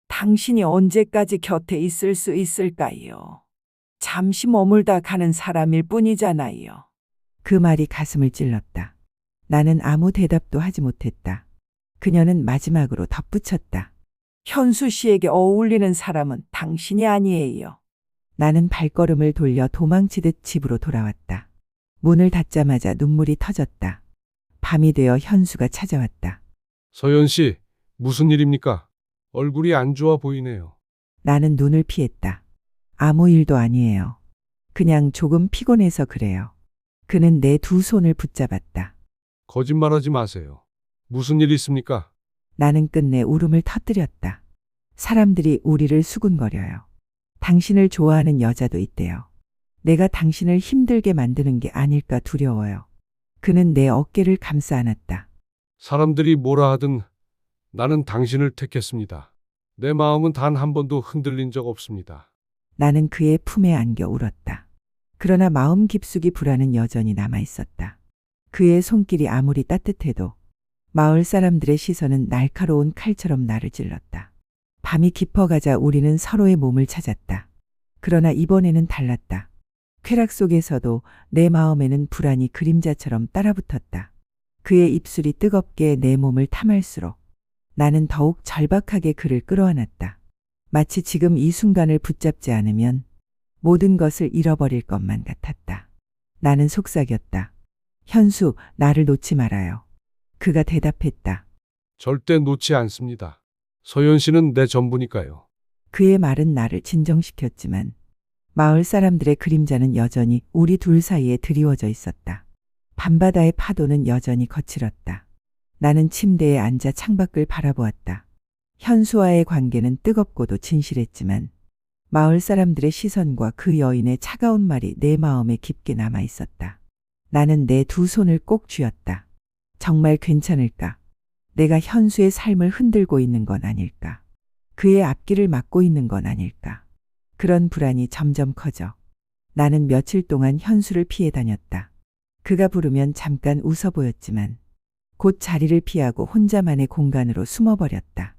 당신이 언제까지 곁에 있을 수 있을까요? 잠시 머물다 가는 사람일 뿐이잖아요. 그 말이 가슴을 찔렀다. 나는 아무 대답도 하지 못했다. 그녀는 마지막으로 덧붙였다. 현수 씨에게 어울리는 사람은 당신이 아니에요. 나는 발걸음을 돌려 도망치듯 집으로 돌아왔다. 문을 닫자마자 눈물이 터졌다. 밤이 되어 현수가 찾아왔다. 서연 씨, 무슨 일입니까? 얼굴이 안 좋아 보이네요. 나는 눈을 피했다. 아무 일도 아니에요. 그냥 조금 피곤해서 그래요. 그는 내 두 손을 붙잡았다. 거짓말하지 마세요. 무슨 일 있습니까? 나는 끝내 울음을 터뜨렸다. 사람들이 우리를 수군거려요. 당신을 좋아하는 여자도 있대요. 내가 당신을 힘들게 만드는 게 아닐까 두려워요. 그는 내 어깨를 감싸 안았다. 사람들이 뭐라 하든 나는 당신을 택했습니다. 내 마음은 단 한 번도 흔들린 적 없습니다. 나는 그의 품에 안겨 울었다. 그러나 마음 깊숙이 불안은 여전히 남아 있었다. 그의 손길이 아무리 따뜻해도 마을 사람들의 시선은 날카로운 칼처럼 나를 찔렀다. 밤이 깊어가자 우리는 서로의 몸을 찾았다. 그러나 이번에는 달랐다. 쾌락 속에서도 내 마음에는 불안이 그림자처럼 따라붙었다. 그의 입술이 뜨겁게 내 몸을 탐할수록 나는 더욱 절박하게 그를 끌어안았다. 마치 지금 이 순간을 붙잡지 않으면 모든 것을 잃어버릴 것만 같았다. 나는 속삭였다. 현수, 나를 놓지 말아요. 그가 대답했다. 절대 놓지 않습니다. 서연 씨는 내 전부니까요. 그의 말은 나를 진정시켰지만 마을 사람들의 그림자는 여전히 우리 둘 사이에 드리워져 있었다. 밤바다의 파도는 여전히 거칠었다. 나는 침대에 앉아 창밖을 바라보았다. 현수와의 관계는 뜨겁고도 진실했지만 마을 사람들의 시선과 그 여인의 차가운 말이 내 마음에 깊게 남아 있었다. 나는 내 두 손을 꼭 쥐었다. 정말 괜찮을까? 내가 현수의 삶을 흔들고 있는 건 아닐까? 그의 앞길을 막고 있는 건 아닐까? 그런 불안이 점점 커져. 나는 며칠 동안 현수를 피해 다녔다. 그가 부르면 잠깐 웃어 보였지만 곧 자리를 피하고 혼자만의 공간으로 숨어버렸다.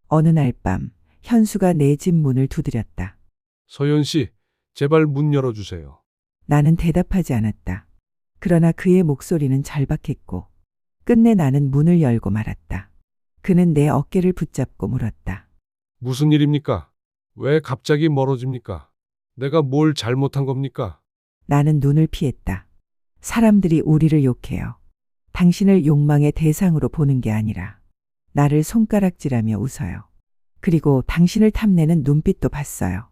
어느 날 밤 현수가 내 집 문을 두드렸다. 서연 씨, 제발 문 열어주세요. 나는 대답하지 않았다. 그러나 그의 목소리는 절박했고 끝내 나는 문을 열고 말았다. 그는 내 어깨를 붙잡고 물었다. 무슨 일입니까? 왜 갑자기 멀어집니까? 내가 뭘 잘못한 겁니까? 나는 눈을 피했다. 사람들이 우리를 욕해요. 당신을 욕망의 대상으로 보는 게 아니라 나를 손가락질하며 웃어요. 그리고 당신을 탐내는 눈빛도 봤어요.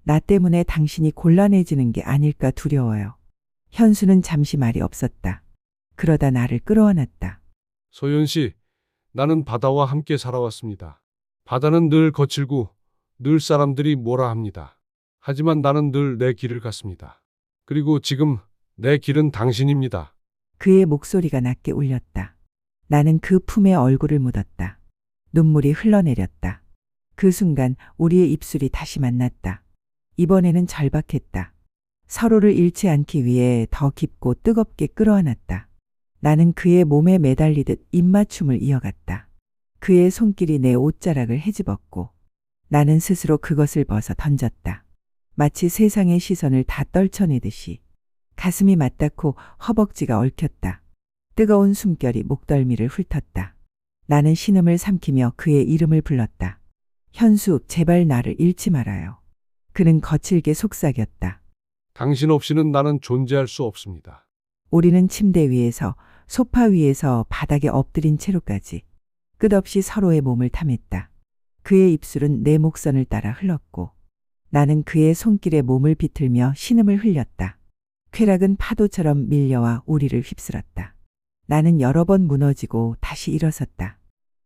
나 때문에 당신이 곤란해지는 게 아닐까 두려워요. 현수는 잠시 말이 없었다. 그러다 나를 끌어안았다. 서연 씨, 나는 바다와 함께 살아왔습니다. 바다는 늘 거칠고 늘 사람들이 뭐라 합니다. 하지만 나는 늘 내 길을 갔습니다. 그리고 지금 내 길은 당신입니다. 그의 목소리가 낮게 울렸다. 나는 그 품에 얼굴을 묻었다. 눈물이 흘러내렸다. 그 순간 우리의 입술이 다시 만났다. 이번에는 절박했다. 서로를 잃지 않기 위해 더 깊고 뜨겁게 끌어안았다. 나는 그의 몸에 매달리듯 입맞춤을 이어갔다. 그의 손길이 내 옷자락을 헤집었고 나는 스스로 그것을 벗어 던졌다. 마치 세상의 시선을 다 떨쳐내듯이 가슴이 맞닿고 허벅지가 얽혔다. 뜨거운 숨결이 목덜미를 훑었다. 나는 신음을 삼키며 그의 이름을 불렀다. 현수, 제발 나를 잃지 말아요. 그는 거칠게 속삭였다. 당신 없이는 나는 존재할 수 없습니다. 우리는 침대 위에서, 소파 위에서, 바닥에 엎드린 채로까지 끝없이 서로의 몸을 탐했다. 그의 입술은 내 목선을 따라 흘렀고 나는 그의 손길에 몸을 비틀며 신음을 흘렸다. 쾌락은 파도처럼 밀려와 우리를 휩쓸었다. 나는 여러 번 무너지고 다시 일어섰다.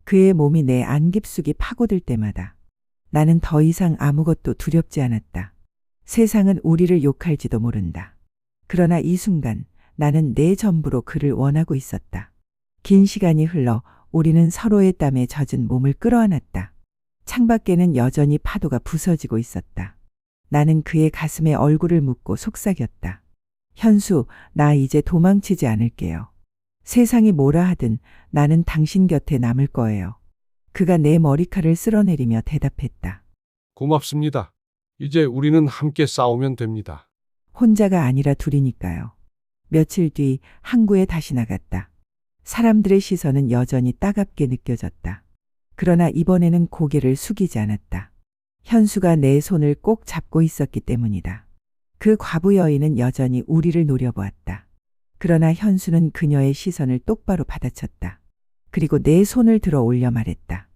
그의 몸이 내 안 깊숙이 파고들 때마다 나는 더 이상 아무것도 두렵지 않았다. 세상은 우리를 욕할지도 모른다. 그러나 이 순간 나는 내 전부로 그를 원하고 있었다. 긴 시간이 흘러 우리는 서로의 땀에 젖은 몸을 끌어안았다. 창밖에는 여전히 파도가 부서지고 있었다. 나는 그의 가슴에 얼굴을 묻고 속삭였다. 현수, 나 이제 도망치지 않을게요. 세상이 뭐라 하든 나는 당신 곁에 남을 거예요. 그가 내 머리칼을 쓸어내리며 대답했다. 고맙습니다. 이제 우리는 함께 싸우면 됩니다. 혼자가 아니라 둘이니까요. 며칠 뒤 항구에 다시 나갔다. 사람들의 시선은 여전히 따갑게 느껴졌다. 그러나 이번에는 고개를 숙이지 않았다. 현수가 내 손을 꼭 잡고 있었기 때문이다. 그 과부 여인은 여전히 우리를 노려보았다. 그러나 현수는 그녀의 시선을 똑바로 받아쳤다. 그리고 내 손을 들어 올려 말했다.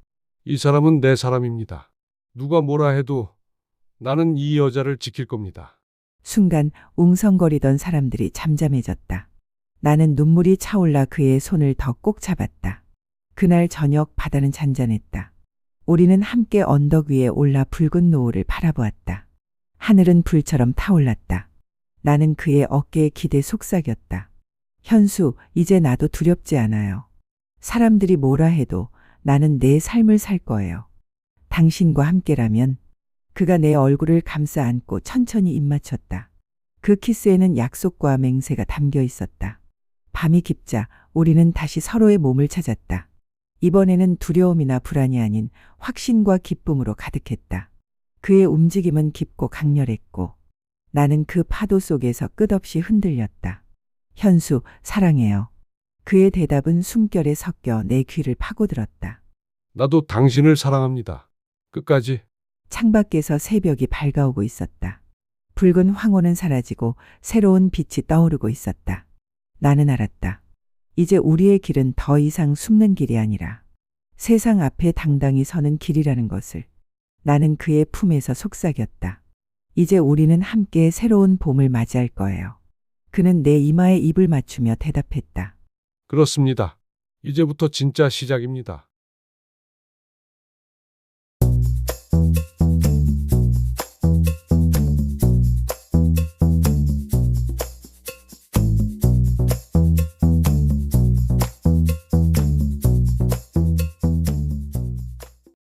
이 사람은 내 사람입니다. 누가 뭐라 해도 나는 이 여자를 지킬 겁니다. 순간 웅성거리던 사람들이 잠잠해졌다. 나는 눈물이 차올라 그의 손을 더 꼭 잡았다. 그날 저녁 바다는 잔잔했다. 우리는 함께 언덕 위에 올라 붉은 노을을 바라보았다. 하늘은 불처럼 타올랐다. 나는 그의 어깨에 기대 속삭였다. 현수, 이제 나도 두렵지 않아요. 사람들이 뭐라 해도 나는 내 삶을 살 거예요. 당신과 함께라면. 그가 내 얼굴을 감싸 안고 천천히 입 맞췄다. 그 키스에는 약속과 맹세가 담겨 있었다. 밤이 깊자 우리는 다시 서로의 몸을 찾았다. 이번에는 두려움이나 불안이 아닌 확신과 기쁨으로 가득했다. 그의 움직임은 깊고 강렬했고 나는 그 파도 속에서 끝없이 흔들렸다. 현수, 사랑해요. 그의 대답은 숨결에 섞여 내 귀를 파고들었다. 나도 당신을 사랑합니다. 끝까지. 창밖에서 새벽이 밝아오고 있었다. 붉은 황혼은 사라지고 새로운 빛이 떠오르고 있었다. 나는 알았다. 이제 우리의 길은 더 이상 숨는 길이 아니라 세상 앞에 당당히 서는 길이라는 것을. 나는 그의 품에서 속삭였다. 이제 우리는 함께 새로운 봄을 맞이할 거예요. 그는 내 이마에 입을 맞추며 대답했다. 그렇습니다. 이제부터 진짜 시작입니다.